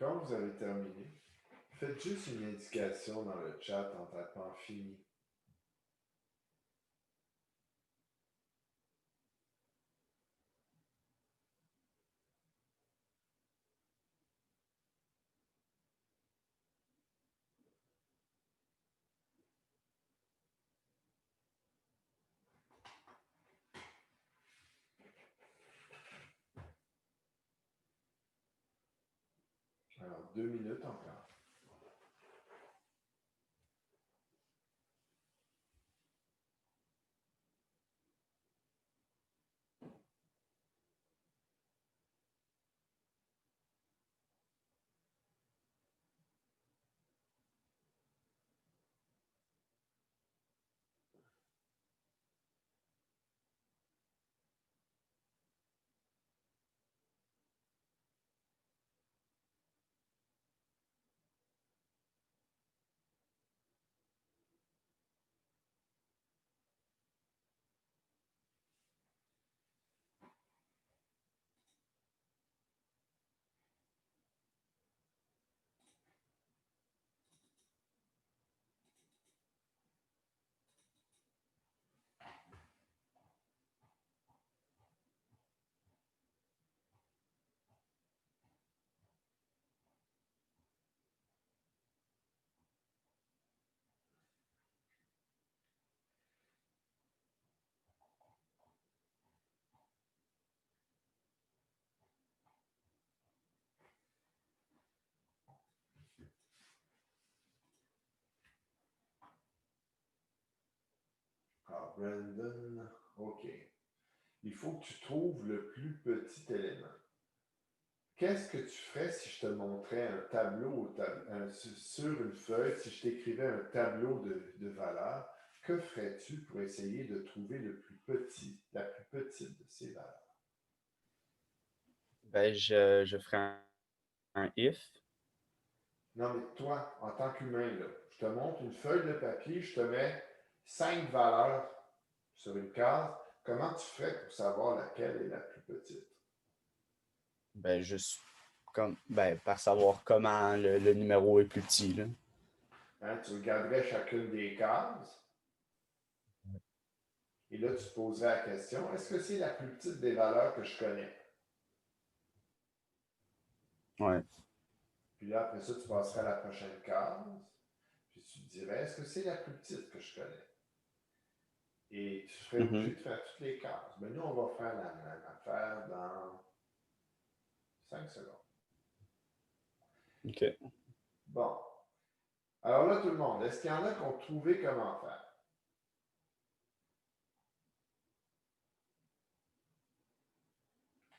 Quand vous avez terminé, faites juste une indication dans le chat en tapant fini. Alors, 2 minutes encore. Brandon. OK. Il faut que tu trouves le plus petit élément. Qu'est-ce que tu ferais si je te montrais un tableau sur une feuille, si je t'écrivais un tableau de valeurs? Que ferais-tu pour essayer de trouver le plus petit, la plus petite de ces valeurs? Ben, je ferai un if. Non, mais toi, en tant qu'humain, là, je te montre une feuille de papier, je te mets 5 valeurs sur une case. Comment tu ferais pour savoir laquelle est la plus petite? Ben, juste par savoir comment le numéro est plus petit, là. Hein, tu regarderais chacune des cases. Et là, tu te poserais la question, est-ce que c'est la plus petite des valeurs que je connais? Ouais. Puis là, après ça, tu passerais à la prochaine case. Puis tu te dirais, est-ce que c'est la plus petite que je connais? Et tu serais obligé de faire toutes les cases. Mais nous, on va faire la même affaire dans 5 secondes. OK. Bon. Alors là, tout le monde, est-ce qu'il y en a qui ont trouvé comment faire?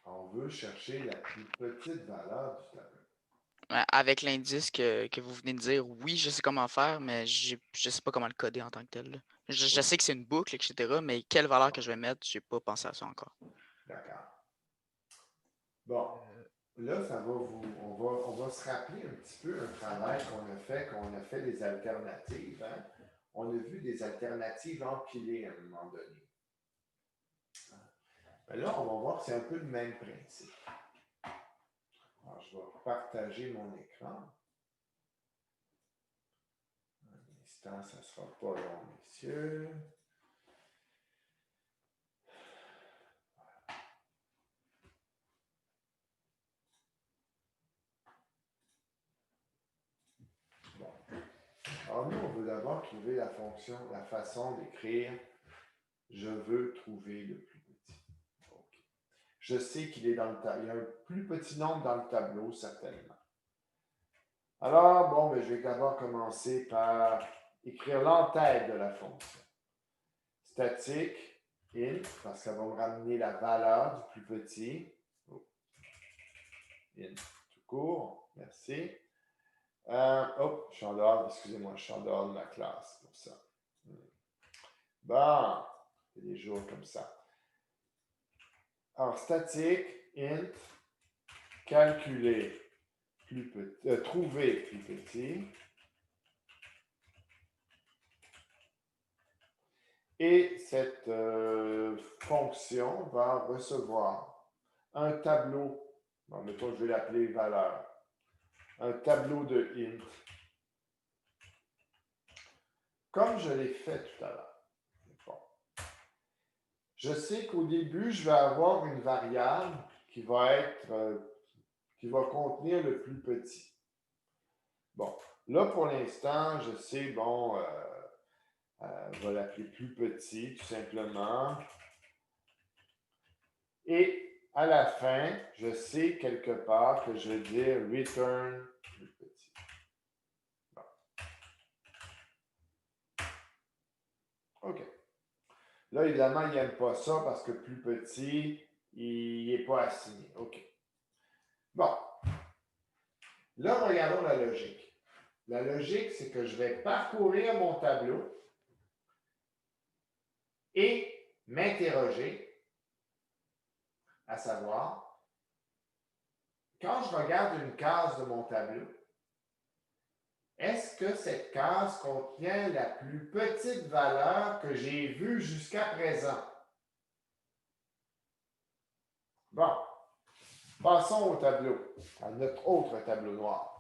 On veut chercher la plus petite valeur du tableau. Avec l'indice que vous venez de dire, oui, je sais comment faire, mais je ne sais pas comment le coder en tant que tel, là. Je sais que c'est une boucle, etc., mais quelle valeur que je vais mettre, je n'ai pas pensé à ça encore. D'accord. Bon, là, on va se rappeler un petit peu un travail qu'on a fait des alternatives. Hein? On a vu des alternatives empilées à un moment donné. Mais là, on va voir que c'est un peu le même principe. Alors, je vais partager mon écran. Un instant, ça ne sera pas long, messieurs. Bon. Alors, nous, on veut d'abord trouver la façon d'écrire « Je veux trouver le plus petit ». Okay. Je sais qu'il est dans le tableau. Il y a un plus petit nombre dans le tableau, certainement. Alors, bon, je vais d'abord commencer par écrire l'entête de la fonction. Statique, int, parce que ça va me ramener la valeur du plus petit. Oh. Int, tout court, merci. Je suis en dehors, excusez-moi, je suis en dehors de ma classe pour ça. Bon, il y a des jours comme ça. Alors, statique, int, calculer, trouver plus petit. Et cette fonction va recevoir un tableau. Bon, mettons, je vais l'appeler valeur. Un tableau de int. Comme je l'ai fait tout à l'heure. Bon. Je sais qu'au début, je vais avoir une variable qui va contenir le plus petit. Bon, là, pour l'instant, je sais, je vais l'appeler plus petit, tout simplement. Et à la fin, je sais quelque part que je vais dire return plus petit. Bon. OK. Là, évidemment, il n'aime pas ça parce que plus petit, il n'est pas assigné. OK. Bon. Là, regardons la logique. La logique, c'est que je vais parcourir mon tableau et m'interroger, à savoir, quand je regarde une case de mon tableau, est-ce que cette case contient la plus petite valeur que j'ai vue jusqu'à présent? Bon, passons au tableau, à notre autre tableau noir.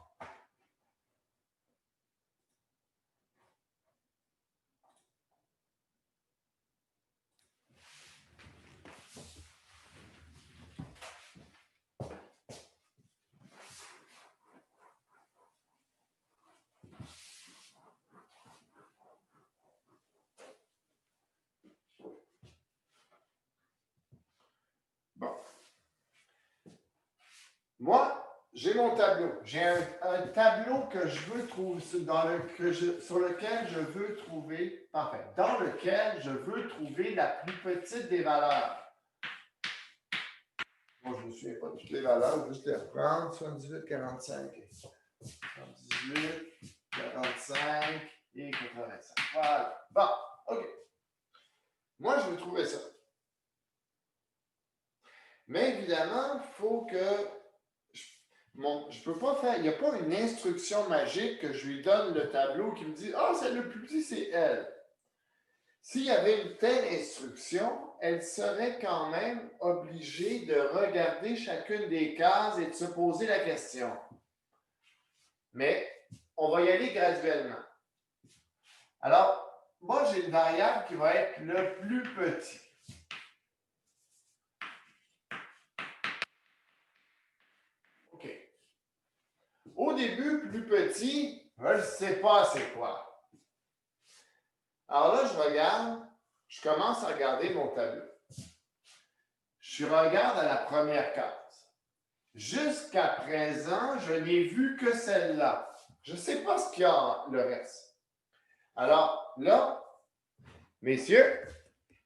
Moi, j'ai mon tableau. J'ai un tableau que je veux trouver, sur lequel je veux trouver, dans lequel je veux trouver la plus petite des valeurs. Bon, je ne me souviens pas de toutes les valeurs, je vais juste les reprendre. 78, 45, 78, 45 et 85. Voilà. Bon, OK. Moi, je veux trouver ça. Mais évidemment, il faut que je peux pas faire, il n'y a pas une instruction magique que je lui donne le tableau qui me dit « Ah, c'est le plus petit, c'est elle ». S'il y avait une telle instruction, elle serait quand même obligée de regarder chacune des cases et de se poser la question. Mais on va y aller graduellement. Alors, moi, j'ai une variable qui va être le plus petit. OK. Au début, plus petit, je ne sais pas c'est quoi. Alors là, je regarde, je commence à regarder mon tableau. Je regarde à la première case. Jusqu'à présent, je n'ai vu que celle-là. Je ne sais pas ce qu'il y a le reste. Alors là, messieurs,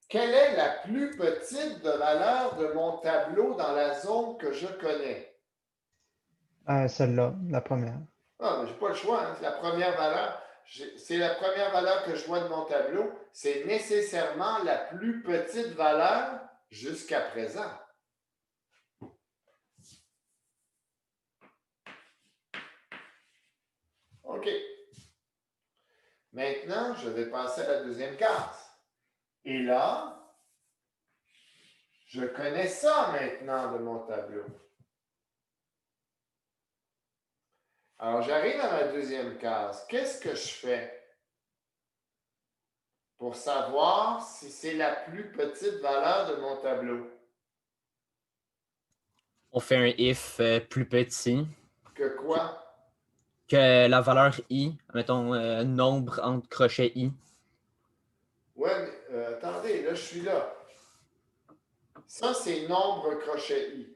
quelle est la plus petite de valeur de mon tableau dans la zone que je connais? Celle-là, la première. Ah, mais je n'ai pas le choix, hein. C'est la première valeur. C'est la première valeur que je vois de mon tableau. C'est nécessairement la plus petite valeur jusqu'à présent. OK. Maintenant, je vais passer à la deuxième case. Et là, je connais ça maintenant de mon tableau. Alors, j'arrive à ma deuxième case. Qu'est-ce que je fais pour savoir si c'est la plus petite valeur de mon tableau? On fait un if plus petit Que quoi? que la valeur i, mettons nombre entre crochets i. Ouais, mais attendez, là, je suis là. Ça, c'est nombre crochet i.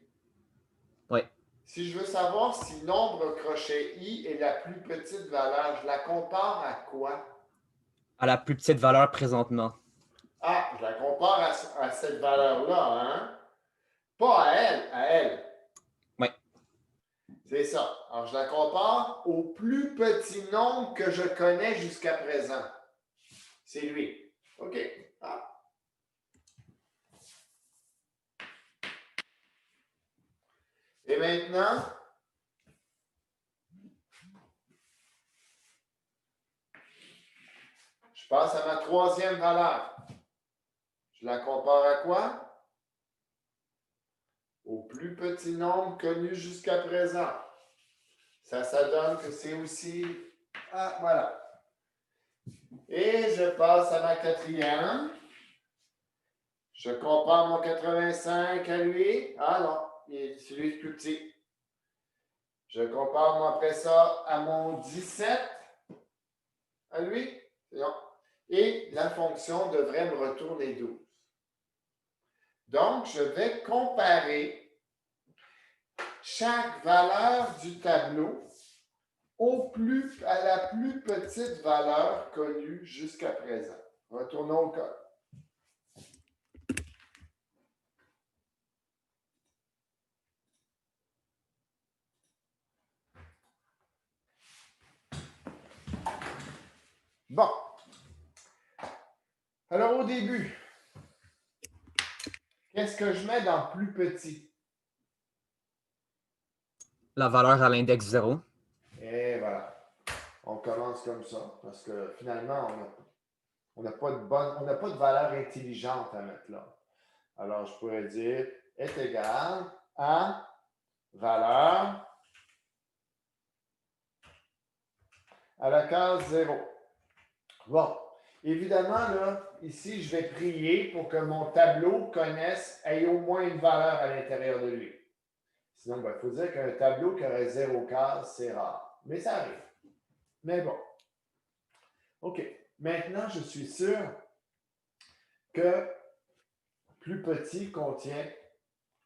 Oui. Si je veux savoir si nombre crochet i est la plus petite valeur, je la compare à quoi? À la plus petite valeur présentement. Ah, je la compare à cette valeur-là, hein? Pas à elle, à elle. Oui. C'est ça. Alors, je la compare au plus petit nombre que je connais jusqu'à présent. C'est lui. OK. Ah. Et maintenant, je passe à ma troisième valeur. Je la compare à quoi? Au plus petit nombre connu jusqu'à présent. Ça donne que c'est aussi... Ah, voilà. Et je passe à ma quatrième. Je compare mon 85 à lui. Ah non, c'est lui le plus petit. Je compare moi après ça à mon 17 à lui. Non. Et la fonction devrait me retourner 12. Donc, je vais comparer chaque valeur du tableau à la plus petite valeur connue jusqu'à présent. Retournons au code. Bon. Alors, au début, qu'est-ce que je mets dans plus petit? La valeur à l'index 0. Et voilà. On commence comme ça, parce que finalement, on n'a pas de valeur intelligente à mettre là. Alors, je pourrais dire est égal à valeur à la case 0. Bon, évidemment, là, ici, je vais prier pour que mon tableau ait au moins une valeur à l'intérieur de lui. Sinon, il faut dire qu'un tableau qui aurait 0 case, c'est rare. Mais ça arrive. Mais bon. OK. Maintenant, je suis sûr que plus petit contient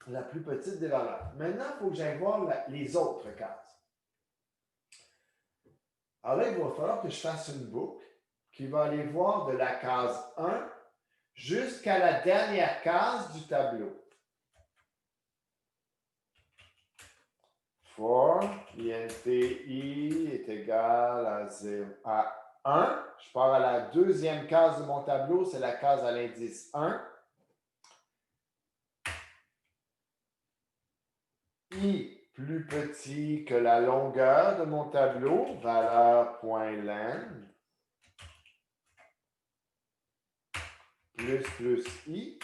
la plus petite des valeurs. Maintenant, il faut que j'aille voir les autres cases. Alors là, il va falloir que je fasse une boucle qui va aller voir de la case 1 jusqu'à la dernière case du tableau. For int i est égal à 1. Je pars à la deuxième case de mon tableau, c'est la case à l'indice 1. I plus petit que la longueur de mon tableau, valeur.len, plus i.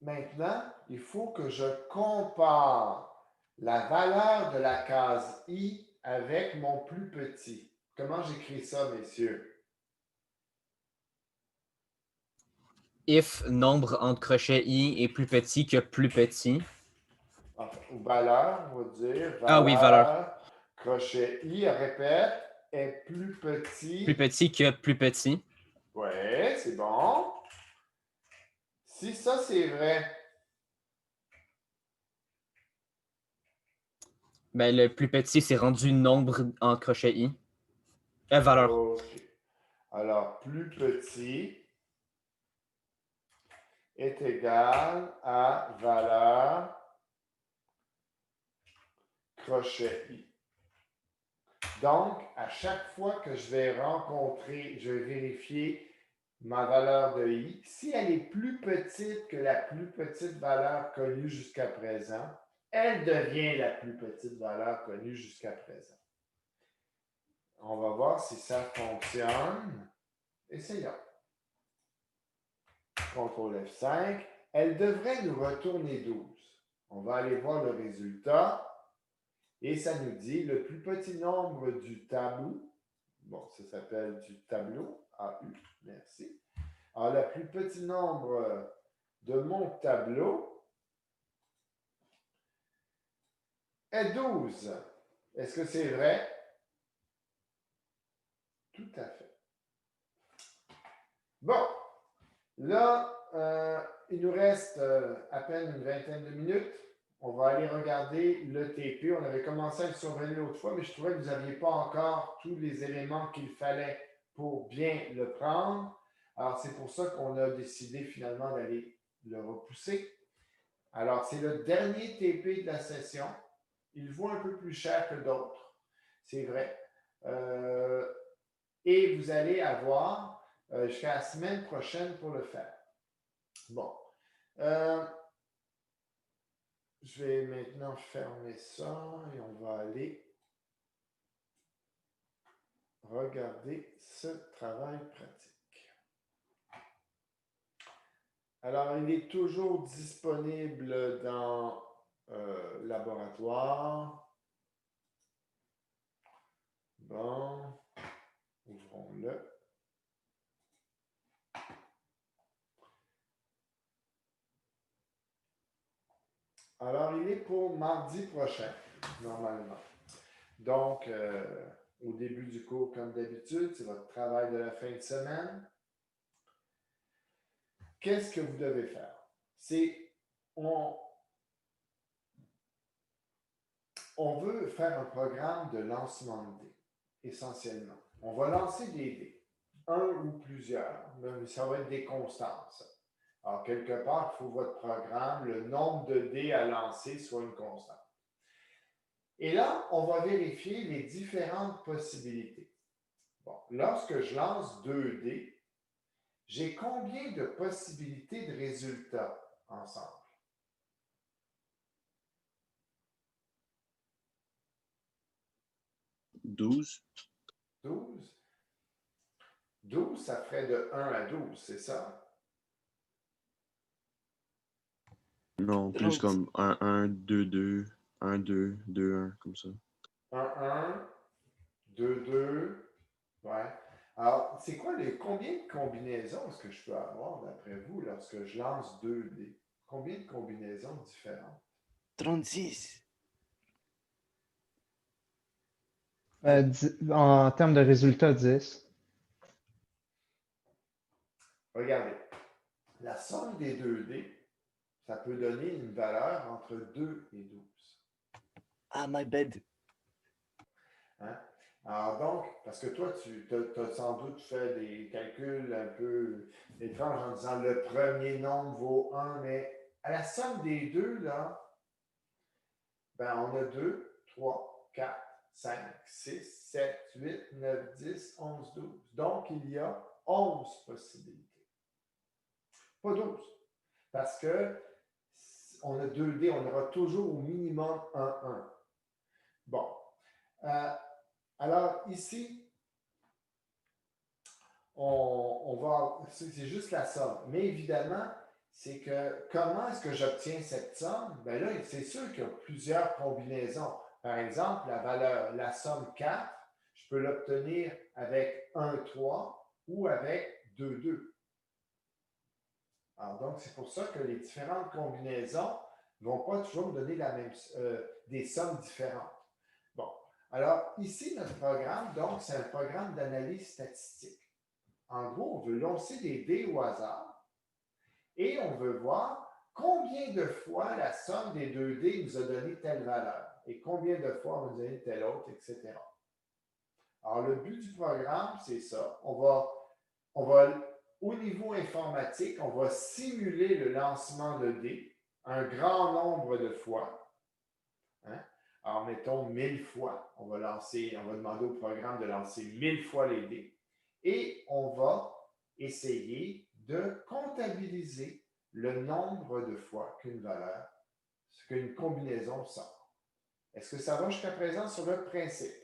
Maintenant, il faut que je compare la valeur de la case i avec mon plus petit. Comment j'écris ça, messieurs? If nombre entre crochets i est plus petit que plus petit. Ou valeur, on va dire. Valeur, ah oui, valeur. Crochet i, répète, est plus petit. Plus petit que plus petit. Oui, c'est bon. Si ça, c'est vrai. Ben, le plus petit, c'est rendu nombre en crochet i. Valeur. OK. Alors, plus petit est égal à valeur crochet i. Donc, à chaque fois que je vais vérifier ma valeur de i. Si elle est plus petite que la plus petite valeur connue jusqu'à présent, elle devient la plus petite valeur connue jusqu'à présent. On va voir si ça fonctionne. Essayons. CTRL F5. Elle devrait nous retourner 12. On va aller voir le résultat. Et ça nous dit le plus petit nombre du tableau. Bon, ça s'appelle du tableau. AU, merci. Alors, le plus petit nombre de mon tableau est 12. Est-ce que c'est vrai? Tout à fait. Bon, là, il nous reste à peine une vingtaine de minutes. On va aller regarder le TP. On avait commencé à le surveiller l'autre fois, mais je trouvais que vous n'aviez pas encore tous les éléments qu'il fallait pour bien le prendre. Alors, c'est pour ça qu'on a décidé finalement d'aller le repousser. Alors, c'est le dernier TP de la session. Il vaut un peu plus cher que d'autres, c'est vrai. Et vous allez avoir jusqu'à la semaine prochaine pour le faire. Bon. Je vais maintenant fermer ça et on va aller regarder ce travail pratique. Alors, il est toujours disponible dans laboratoire. Bon, ouvrons-le. Alors, il est pour mardi prochain, normalement. Donc, au début du cours, comme d'habitude, c'est votre travail de la fin de semaine. Qu'est-ce que vous devez faire? C'est, on veut faire un programme de lancement de dés, essentiellement. On va lancer des dés, un ou plusieurs, mais ça va être des constantes. Alors, quelque part, il faut que votre programme, le nombre de dés à lancer soit une constante. Et là, on va vérifier les différentes possibilités. Bon, lorsque je lance 2 dés, j'ai combien de possibilités de résultats ensemble? 12. 12? 12, ça ferait de 1 à 12, c'est ça? Non, plus comme 1, 1, 2, 2, 1, 2, 2, 1, comme ça. 1, 1, 2, 2. Ouais. Alors, c'est quoi combien de combinaisons est-ce que je peux avoir, d'après vous, lorsque je lance 2 dés? Combien de combinaisons différentes? 36. En termes de résultats, 10. Regardez, la somme des 2D, ça peut donner une valeur entre 2 et 12. Ah, my bad. Hein? Alors donc, parce que toi, tu as sans doute fait des calculs un peu étranges en disant le premier nombre vaut 1, mais à la somme des deux, là, ben, on a 2, 3, 4, 5, 6, 7, 8, 9, 10, 11, 12. Donc, il y a 11 possibilités. Pas 12. Parce que on a 2D, on aura toujours au minimum un 1. Bon. Alors, ici, on va. C'est juste la somme. Mais évidemment, c'est que comment est-ce que j'obtiens cette somme? Bien là, c'est sûr qu'il y a plusieurs combinaisons. Par exemple, la somme 4, je peux l'obtenir avec 1, 3 ou avec 2, 2. Alors, donc, c'est pour ça que les différentes combinaisons ne vont pas toujours me donner des sommes différentes. Bon, alors ici, notre programme, donc, c'est un programme d'analyse statistique. En gros, on veut lancer des dés au hasard et on veut voir combien de fois la somme des 2 dés nous a donné telle valeur et combien de fois on nous a donné telle autre, etc. Alors, le but du programme, c'est ça. On va, au niveau informatique, on va simuler le lancement de dés un grand nombre de fois. Hein? Alors, mettons 1000 fois. On va demander au programme de lancer 1000 fois les dés. Et on va essayer de comptabiliser le nombre de fois qu'une combinaison sort. Est-ce que ça va jusqu'à présent sur le principe?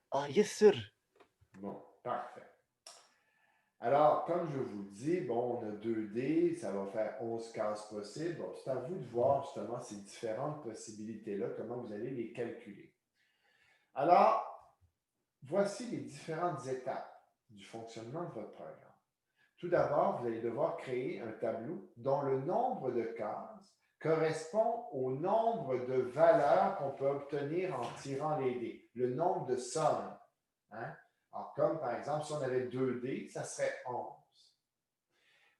Ah, yes, sir. Bon, parfait. Alors, comme je vous le dis, bon, on a 2 dés, ça va faire 11 cases possibles. Bon, c'est à vous de voir justement ces différentes possibilités-là, comment vous allez les calculer. Alors, voici les différentes étapes du fonctionnement de votre programme. Tout d'abord, vous allez devoir créer un tableau dont le nombre de cases correspond au nombre de valeurs qu'on peut obtenir en tirant les dés, le nombre de sommes. Hein? Alors, comme par exemple, si on avait 2 dés, ça serait 11.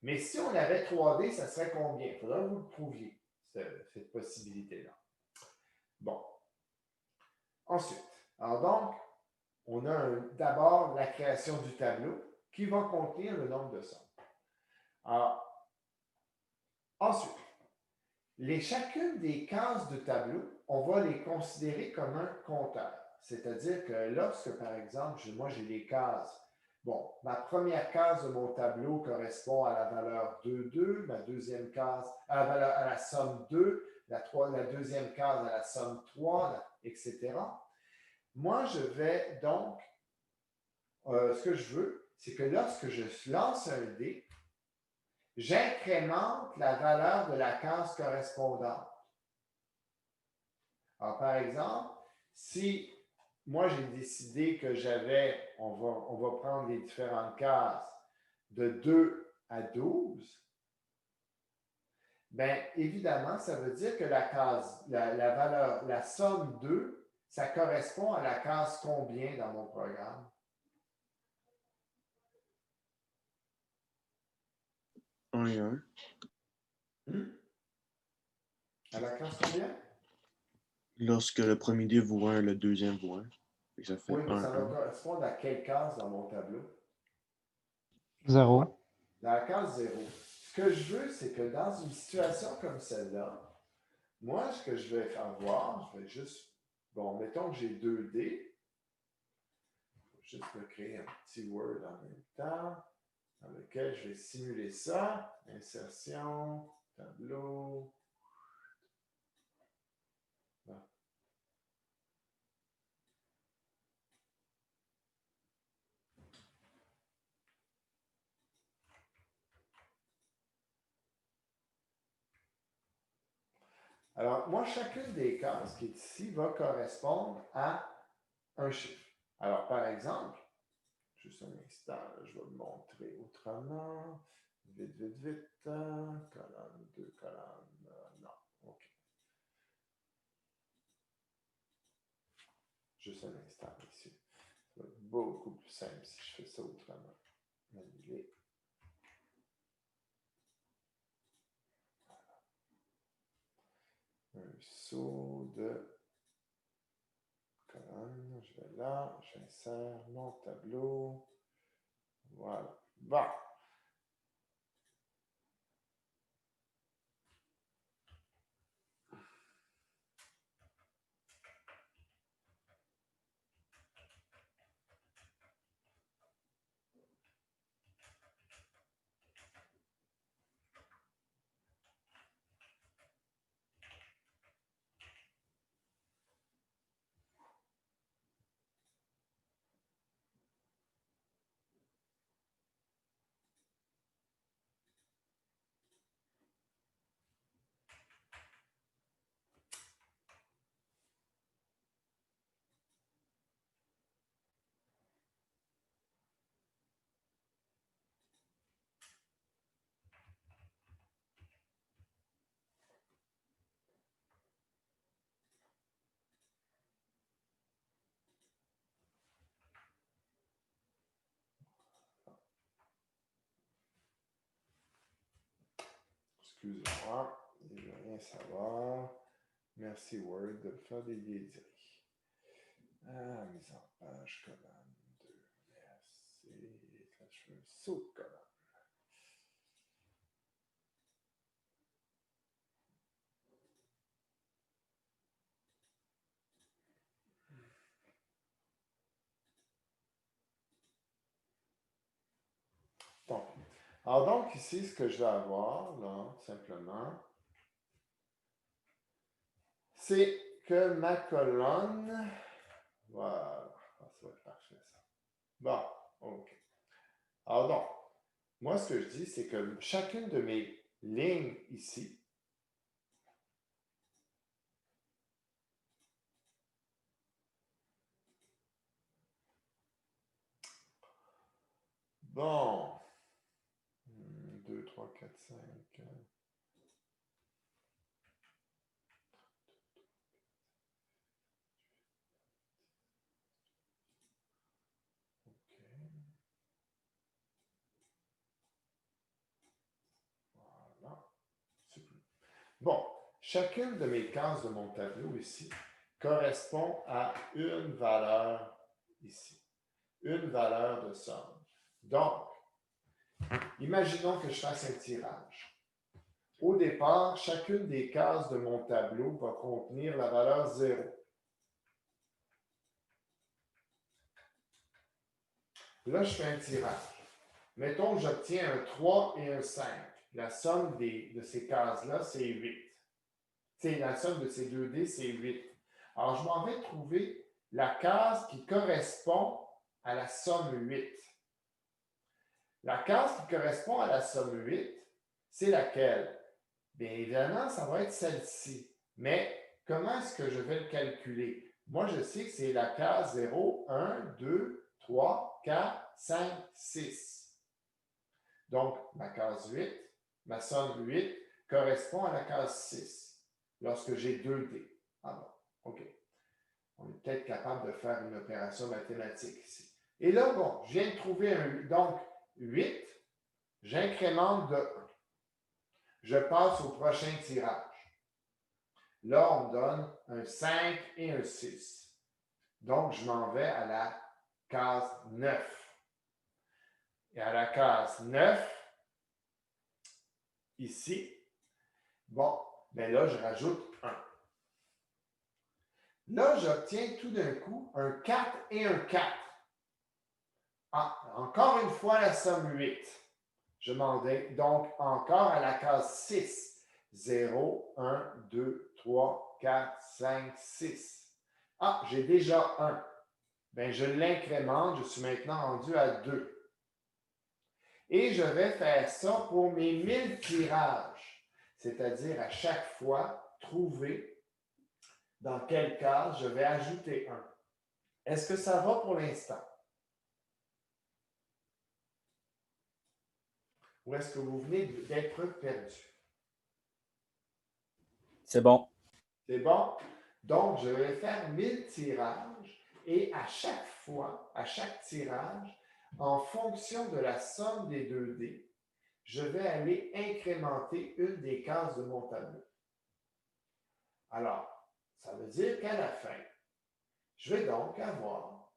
Mais si on avait 3 dés, ça serait combien? Il faudra que vous le prouviez, cette possibilité-là. Bon. Ensuite, alors donc, on a d'abord la création du tableau qui va contenir le nombre de sommes. Alors, ensuite, chacune des cases de tableau, on va les considérer comme un compteur. C'est-à-dire que lorsque, par exemple, moi j'ai les cases, bon, ma première case de mon tableau correspond à la valeur 2, 2, ma deuxième case à la somme 2, la deuxième case à la somme 3, etc. Moi, je vais donc, ce que je veux, c'est que lorsque je lance un dé, j'incrémente la valeur de la case correspondante. Alors, par exemple, si moi j'ai décidé que on va prendre les différentes cases de 2 à 12, bien évidemment, ça veut dire que la valeur, la somme 2, ça correspond à la case combien dans mon programme? Et 1. À la case combien? Lorsque le premier dé vaut 1, le deuxième vaut 1. Ça fait Oui, mais 1, ça va 1. correspondre à quelle case dans mon tableau? 0. Dans la case 0. Ce que je veux, c'est que dans une situation comme celle-là, moi, ce que je vais faire voir, je vais juste, bon, mettons que j'ai 2 dés. Je vais juste me créer un petit Word en même temps, dans lequel je vais simuler ça. Insertion, tableau. Bon. Alors, moi, chacune des cases qui est ici va correspondre à un chiffre. Alors, par exemple, juste un instant, je vais le montrer autrement. Vite, vite, vite. Colonne 2, colonne. Non, OK. Juste un instant, ici. Ça va être beaucoup plus simple si je fais ça autrement. Annuler. Un saut de colonne. Je vais là, j'insère mon tableau. Voilà. Bon. Excusez-moi, je ne veux rien savoir. Merci Word de me faire des liaiseries. Ah, mise en page, colonne 2. Merci. Là, je fais un saut de colonne. Donc, ici, ce que je vais avoir, là, simplement, c'est que ma colonne, voilà, ça va être parfait, ça. Bon, OK. Alors donc, moi, ce que je dis, c'est que chacune de mes lignes ici, bon, 2, 3, 4, 5. Voilà. Bon, chacune de mes cases de mon tableau ici correspond à une valeur ici, une valeur de somme. Donc, imaginons que je fasse un tirage. Au départ, chacune des cases de mon tableau va contenir la valeur 0. Là, je fais un tirage. Mettons que j'obtiens un 3 et un 5. La somme de ces cases-là, c'est 8. La somme de ces 2 dés, c'est 8. Alors, je m'en vais trouver la case qui correspond à la somme 8. La case qui correspond à la somme 8, c'est laquelle? Bien évidemment, ça va être celle-ci. Mais comment est-ce que je vais le calculer? Moi, je sais que c'est la case 0, 1, 2, 3, 4, 5, 6. Donc, ma case 8, ma somme 8, correspond à la case 6 lorsque j'ai 2 dés. Ah bon, OK. On est peut-être capable de faire une opération mathématique ici. Et là, bon, je viens de trouver un 8. Donc, 8, j'incrémente de 1. Je passe au prochain tirage. Là, on me donne un 5 et un 6. Donc, je m'en vais à la case 9. Et à la case 9, ici, bon, bien là, je rajoute 1. Là, j'obtiens tout d'un coup un 4 et un 4. Ah, encore une fois, la somme 8. Je m'en vais donc encore à la case 6. 0, 1, 2, 3, 4, 5, 6. Ah, j'ai déjà 1. Bien, je l'incrémente, je suis maintenant rendu à 2. Et je vais faire ça pour mes 1000 tirages, c'est-à-dire à chaque fois, trouver dans quelle case je vais ajouter 1. Est-ce que ça va pour l'instant? Ou est-ce que vous venez d'être perdu? C'est bon. C'est bon? Donc, je vais faire 1000 tirages Et à chaque fois, à chaque tirage, en fonction de la somme des 2 dés, je vais aller incrémenter une des cases de mon tableau. Alors, ça veut dire qu'à la fin, je vais donc avoir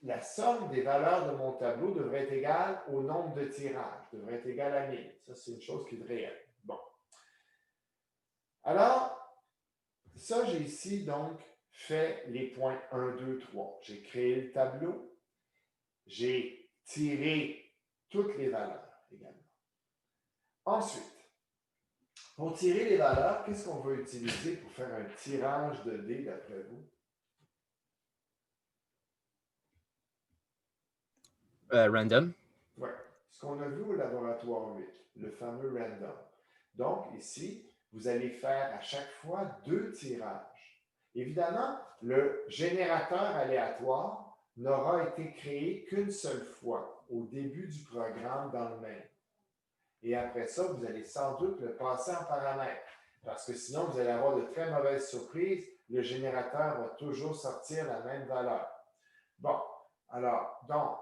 la somme des valeurs de mon tableau devrait être égale au nombre de tirages, devrait être égale à 1000. Ça, c'est une chose qui est réelle. Bon. Alors, ça, j'ai ici donc fait les points 1, 2, 3. J'ai créé le tableau. J'ai tiré toutes les valeurs également. Ensuite, pour tirer les valeurs, qu'est-ce qu'on va utiliser pour faire un tirage de dés d'après vous? Random. Oui. Ce qu'on a vu au laboratoire 8, le fameux random. Donc, ici, vous allez faire à chaque fois 2 tirages. Évidemment, le générateur aléatoire n'aura été créé qu'une seule fois au début du programme dans le main. Et après ça, vous allez sans doute le passer en paramètre. Parce que sinon, vous allez avoir de très mauvaises surprises. Le générateur va toujours sortir la même valeur. Bon, alors, donc,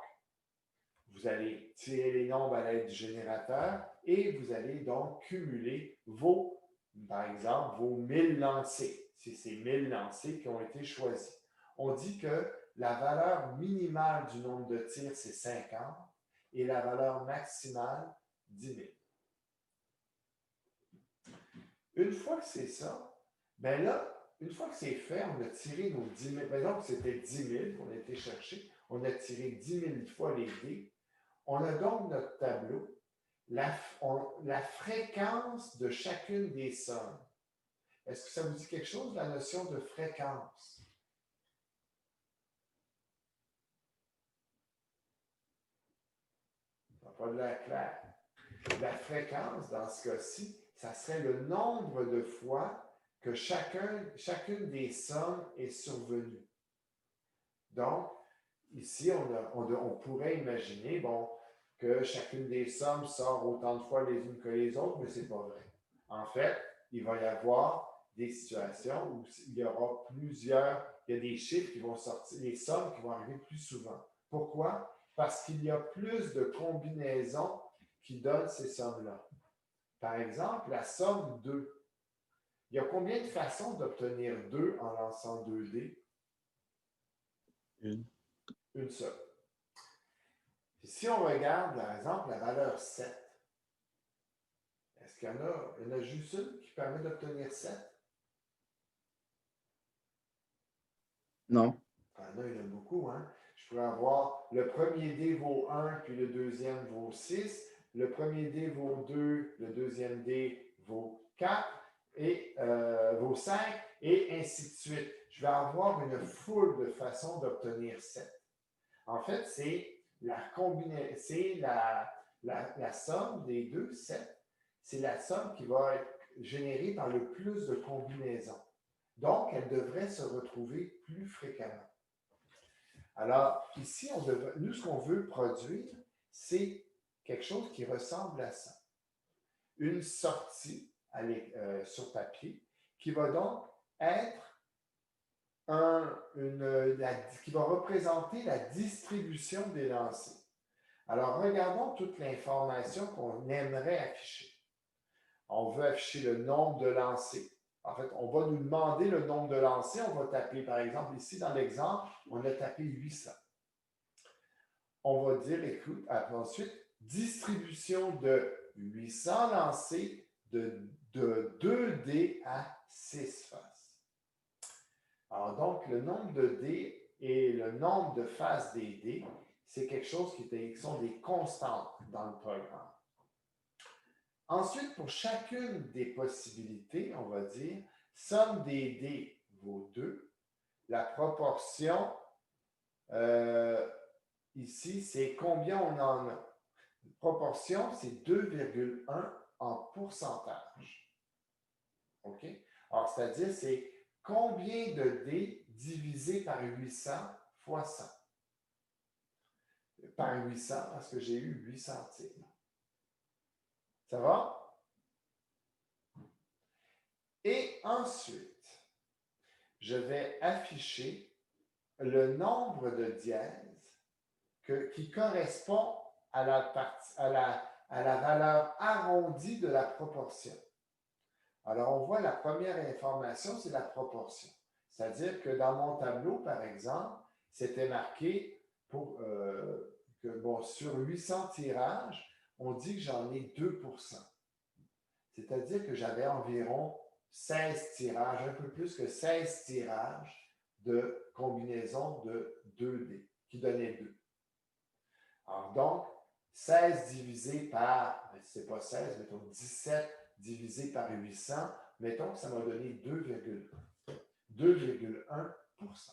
vous allez tirer les nombres à l'aide du générateur et vous allez donc cumuler vos, par exemple, vos 1000 lancers. C'est ces 1000 lancers qui ont été choisis. On dit que la valeur minimale du nombre de tirs, c'est 50 et la valeur maximale, 10 000. Une fois que c'est ça, bien là, une fois que c'est fait, on a tiré nos 10 000. Par exemple, c'était 10 000 qu'on a été chercher. On a tiré 10 000 fois les dés. On a donc notre tableau, la fréquence de chacune des sommes. Est-ce que ça vous dit quelque chose, la notion de fréquence? Pas de l'air clair. La fréquence, dans ce cas-ci, ça serait le nombre de fois que chacune des sommes est survenue. Donc, ici, on pourrait imaginer, bon, que chacune des sommes sort autant de fois les unes que les autres, mais ce n'est pas vrai. En fait, il va y avoir des situations où il y aura il y a des chiffres qui vont sortir, les sommes qui vont arriver plus souvent. Pourquoi? Parce qu'il y a plus de combinaisons qui donnent ces sommes-là. Par exemple, la somme 2. Il y a combien de façons d'obtenir 2 en lançant 2 dés? Une seule. Puis si on regarde, par exemple, la valeur 7, est-ce qu'il y en a juste une qui permet d'obtenir 7? Non. Il y en a beaucoup, hein? Je pourrais avoir le premier dé vaut 1, puis le deuxième vaut 6. Le premier dé vaut 2, le deuxième dé vaut 4, et vaut 5, et ainsi de suite. Je vais avoir une foule de façons d'obtenir 7. En fait, c'est la somme des deux 7. C'est la somme qui va être générée par le plus de combinaisons. Donc, elle devrait se retrouver plus fréquemment. Alors, ici, nous, ce qu'on veut produire, c'est quelque chose qui ressemble à ça. Une sortie sur papier qui va donc être qui va représenter la distribution des lancers. Alors, regardons toute l'information qu'on aimerait afficher. On veut afficher le nombre de lancers. En fait, on va nous demander le nombre de lancers. On va taper, par exemple, ici dans l'exemple, on a tapé 800. On va dire, écoute, ensuite, distribution de 800 lancers de 2 dés à 6 faces. Alors donc, le nombre de dés et le nombre de faces des dés, c'est quelque chose qui sont des constantes dans le programme. Ensuite, pour chacune des possibilités, on va dire, somme des dés vaut 2. La proportion, ici, c'est combien on en a. La proportion, c'est 2,1 en pourcentage. OK? Alors, c'est-à-dire, c'est combien de dés divisé par 800 fois 100? Par 800, parce que j'ai eu 8 centimes. Ça va? Et ensuite, je vais afficher le nombre de dièses qui correspond à la valeur arrondie de la proportion. Alors, on voit la première information, c'est la proportion. C'est-à-dire que dans mon tableau, par exemple, c'était marqué sur 800 tirages, on dit que j'en ai 2%. C'est-à-dire que j'avais environ 16 tirages, un peu plus que 16 tirages de combinaison de 2D, qui donnait 2. Alors donc, 16 divisé par, c'est pas 16, mettons 17 divisé par 800, mettons que ça m'a donné 2,1%.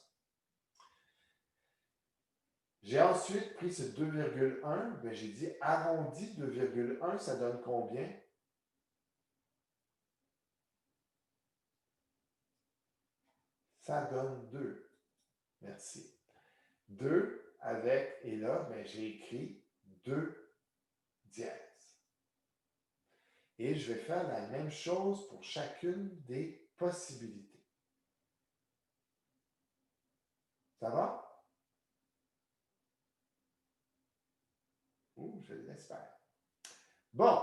J'ai ensuite pris ce 2,1, j'ai dit arrondi 2,1, ça donne combien? Ça donne 2. Merci. 2 avec, et là, j'ai écrit 2 dièses. Et je vais faire la même chose pour chacune des possibilités. Ça va? Je l'espère. Bon.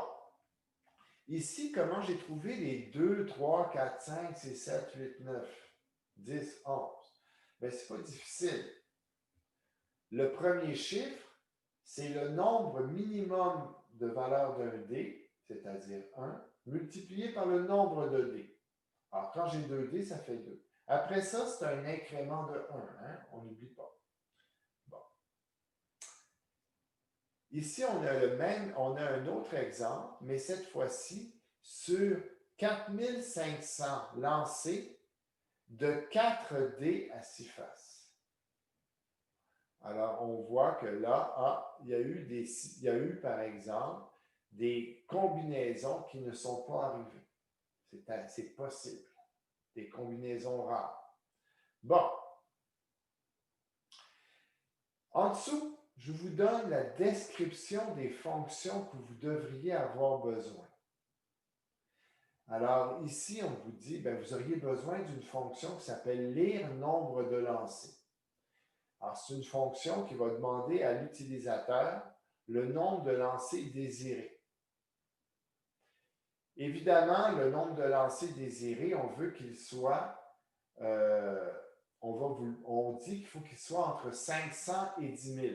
Ici, comment j'ai trouvé les 2, 3, 4, 5, 6, 7, 8, 9, 10, 11? Bien, ce n'est pas difficile. Le premier chiffre, c'est le nombre minimum de valeurs d'un dé, c'est-à-dire 1, multiplié par le nombre de dés. Alors, quand j'ai 2 dés, ça fait 2. Après ça, c'est un incrément de 1, hein? On n'oublie pas. Bon. Ici, on a un autre exemple, mais cette fois-ci, sur 4500 lancés de 4 dés à 6 faces. Alors, on voit que là, il y a eu, par exemple, des combinaisons qui ne sont pas arrivées. C'est possible. Des combinaisons rares. Bon. En dessous, je vous donne la description des fonctions que vous devriez avoir besoin. Alors, ici, on vous dit, vous auriez besoin d'une fonction qui s'appelle lire nombre de lancers. Alors, c'est une fonction qui va demander à l'utilisateur le nombre de lancers désirés. Évidemment, le nombre de lancers désirés, on veut qu'il soit, on dit qu'il faut qu'il soit entre 500 et 10 000.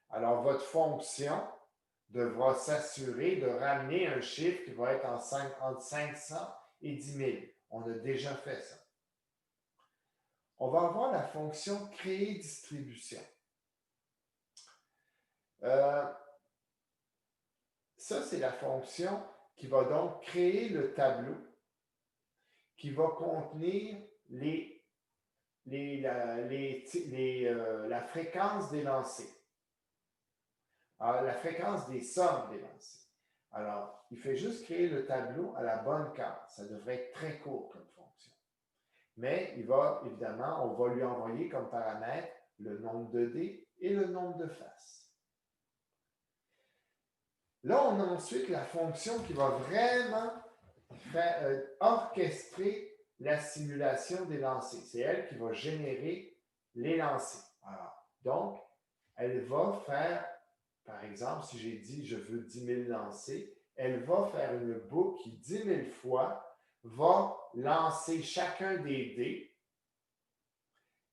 Alors, votre fonction devra s'assurer de ramener un chiffre qui va être entre 500 et 10 000. On a déjà fait ça. On va avoir la fonction créer distribution. Ça, c'est la fonction qui va donc créer le tableau qui va contenir la fréquence des lancers. Alors, la fréquence des sommes des lancers. Alors, il fait juste créer le tableau à la bonne case. Ça devrait être très court comme fonction. Mais évidemment, on va lui envoyer comme paramètre le nombre de dés et le nombre de faces. Là, on a ensuite la fonction qui va vraiment orchestrer la simulation des lancers. C'est elle qui va générer les lancers. Alors, donc, elle va faire, par exemple, si j'ai dit je veux 10 000 lancers, elle va faire une boucle qui 10 000 fois va lancer chacun des dés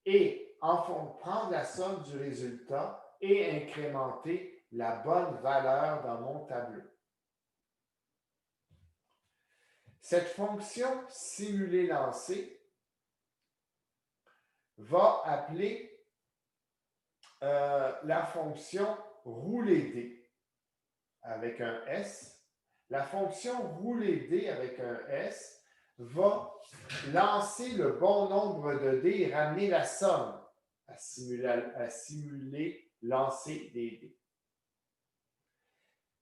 et prendre la somme du résultat et incrémenter la bonne valeur dans mon tableau. Cette fonction simuler lancer va appeler la fonction rouler dés avec un S. La fonction rouler dés avec un S va lancer le bon nombre de dés et ramener la somme à simuler lancer des dés.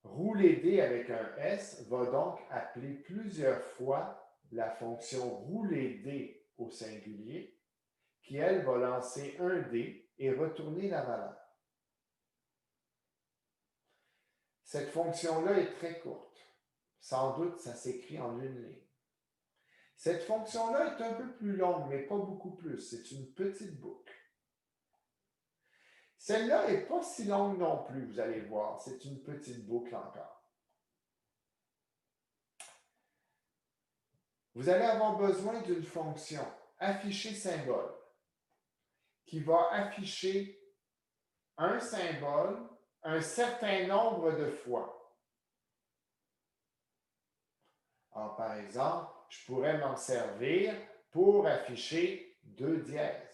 Rouler dés avec un S va donc appeler plusieurs fois la fonction rouler dés au singulier qui, elle, va lancer un dé et retourner la valeur. Cette fonction-là est très courte. Sans doute, ça s'écrit en une ligne. Cette fonction-là est un peu plus longue, mais pas beaucoup plus. C'est une petite boucle. Celle-là n'est pas si longue non plus, vous allez voir. C'est une petite boucle encore. Vous allez avoir besoin d'une fonction afficher symbole qui va afficher un symbole un certain nombre de fois. Alors, par exemple, je pourrais m'en servir pour afficher 2 dièses.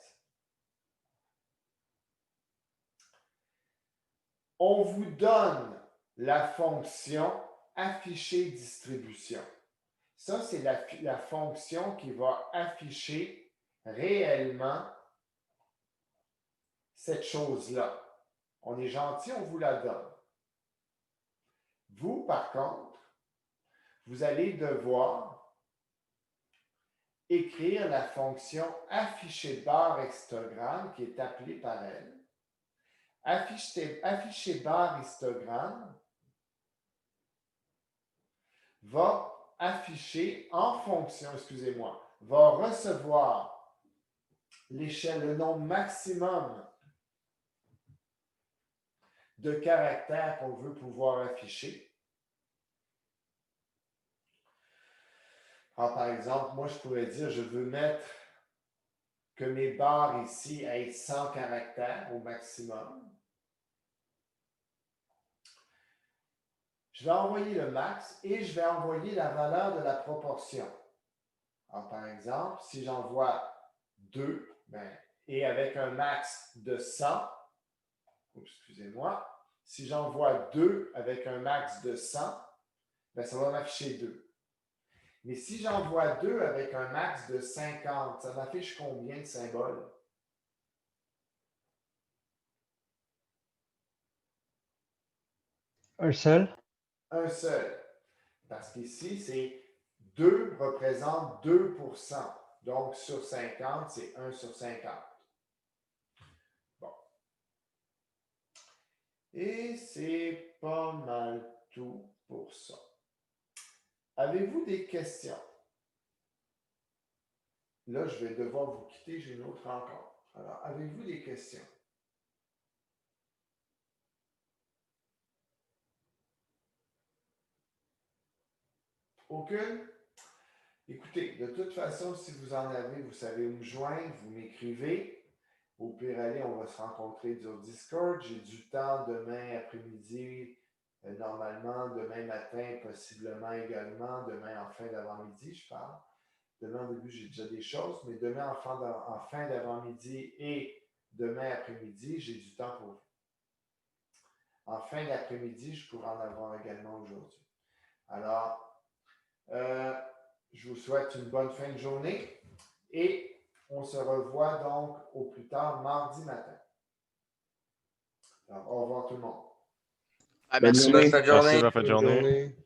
On vous donne la fonction afficher distribution. Ça, c'est la fonction qui va afficher réellement cette chose-là. On est gentil, on vous la donne. Vous, par contre, vous allez devoir écrire la fonction afficher barre histogramme qui est appelée par elle. Afficher barre histogramme va afficher en fonction, va recevoir l'échelle, le nombre maximum de caractères qu'on veut pouvoir afficher. Alors, par exemple, moi, je pourrais dire, je veux mettre que mes barres ici aient 100 caractères au maximum. Je vais envoyer le max et je vais envoyer la valeur de la proportion. Alors, par exemple, si j'envoie 2, et avec un max de 100, si j'envoie 2 avec un max de 100, ça va m'afficher 2. Mais si j'envoie 2 avec un max de 50, ça m'affiche combien de symboles? Un seul. Un seul. Parce qu'ici, c'est 2 représente 2%. Donc, sur 50, c'est 1 sur 50. Bon. Et c'est pas mal tout pour ça. Avez-vous des questions? Là, je vais devoir vous quitter, j'ai une autre rencontre. Alors, avez-vous des questions? Aucune? Écoutez, de toute façon, si vous en avez, vous savez où me joindre, vous m'écrivez. Au pire aller, on va se rencontrer sur Discord. J'ai du temps demain après-midi, normalement, demain matin, possiblement également, demain en fin d'avant-midi, je parle. Demain au début, j'ai déjà des choses, mais demain en fin d'avant-midi et demain après-midi, j'ai du temps pour vous. En fin d'après-midi, je pourrais en avoir également aujourd'hui. Alors, je vous souhaite une bonne fin de journée et on se revoit donc au plus tard mardi matin. Alors, au revoir tout le monde. Merci. Merci, bonne fin de journée.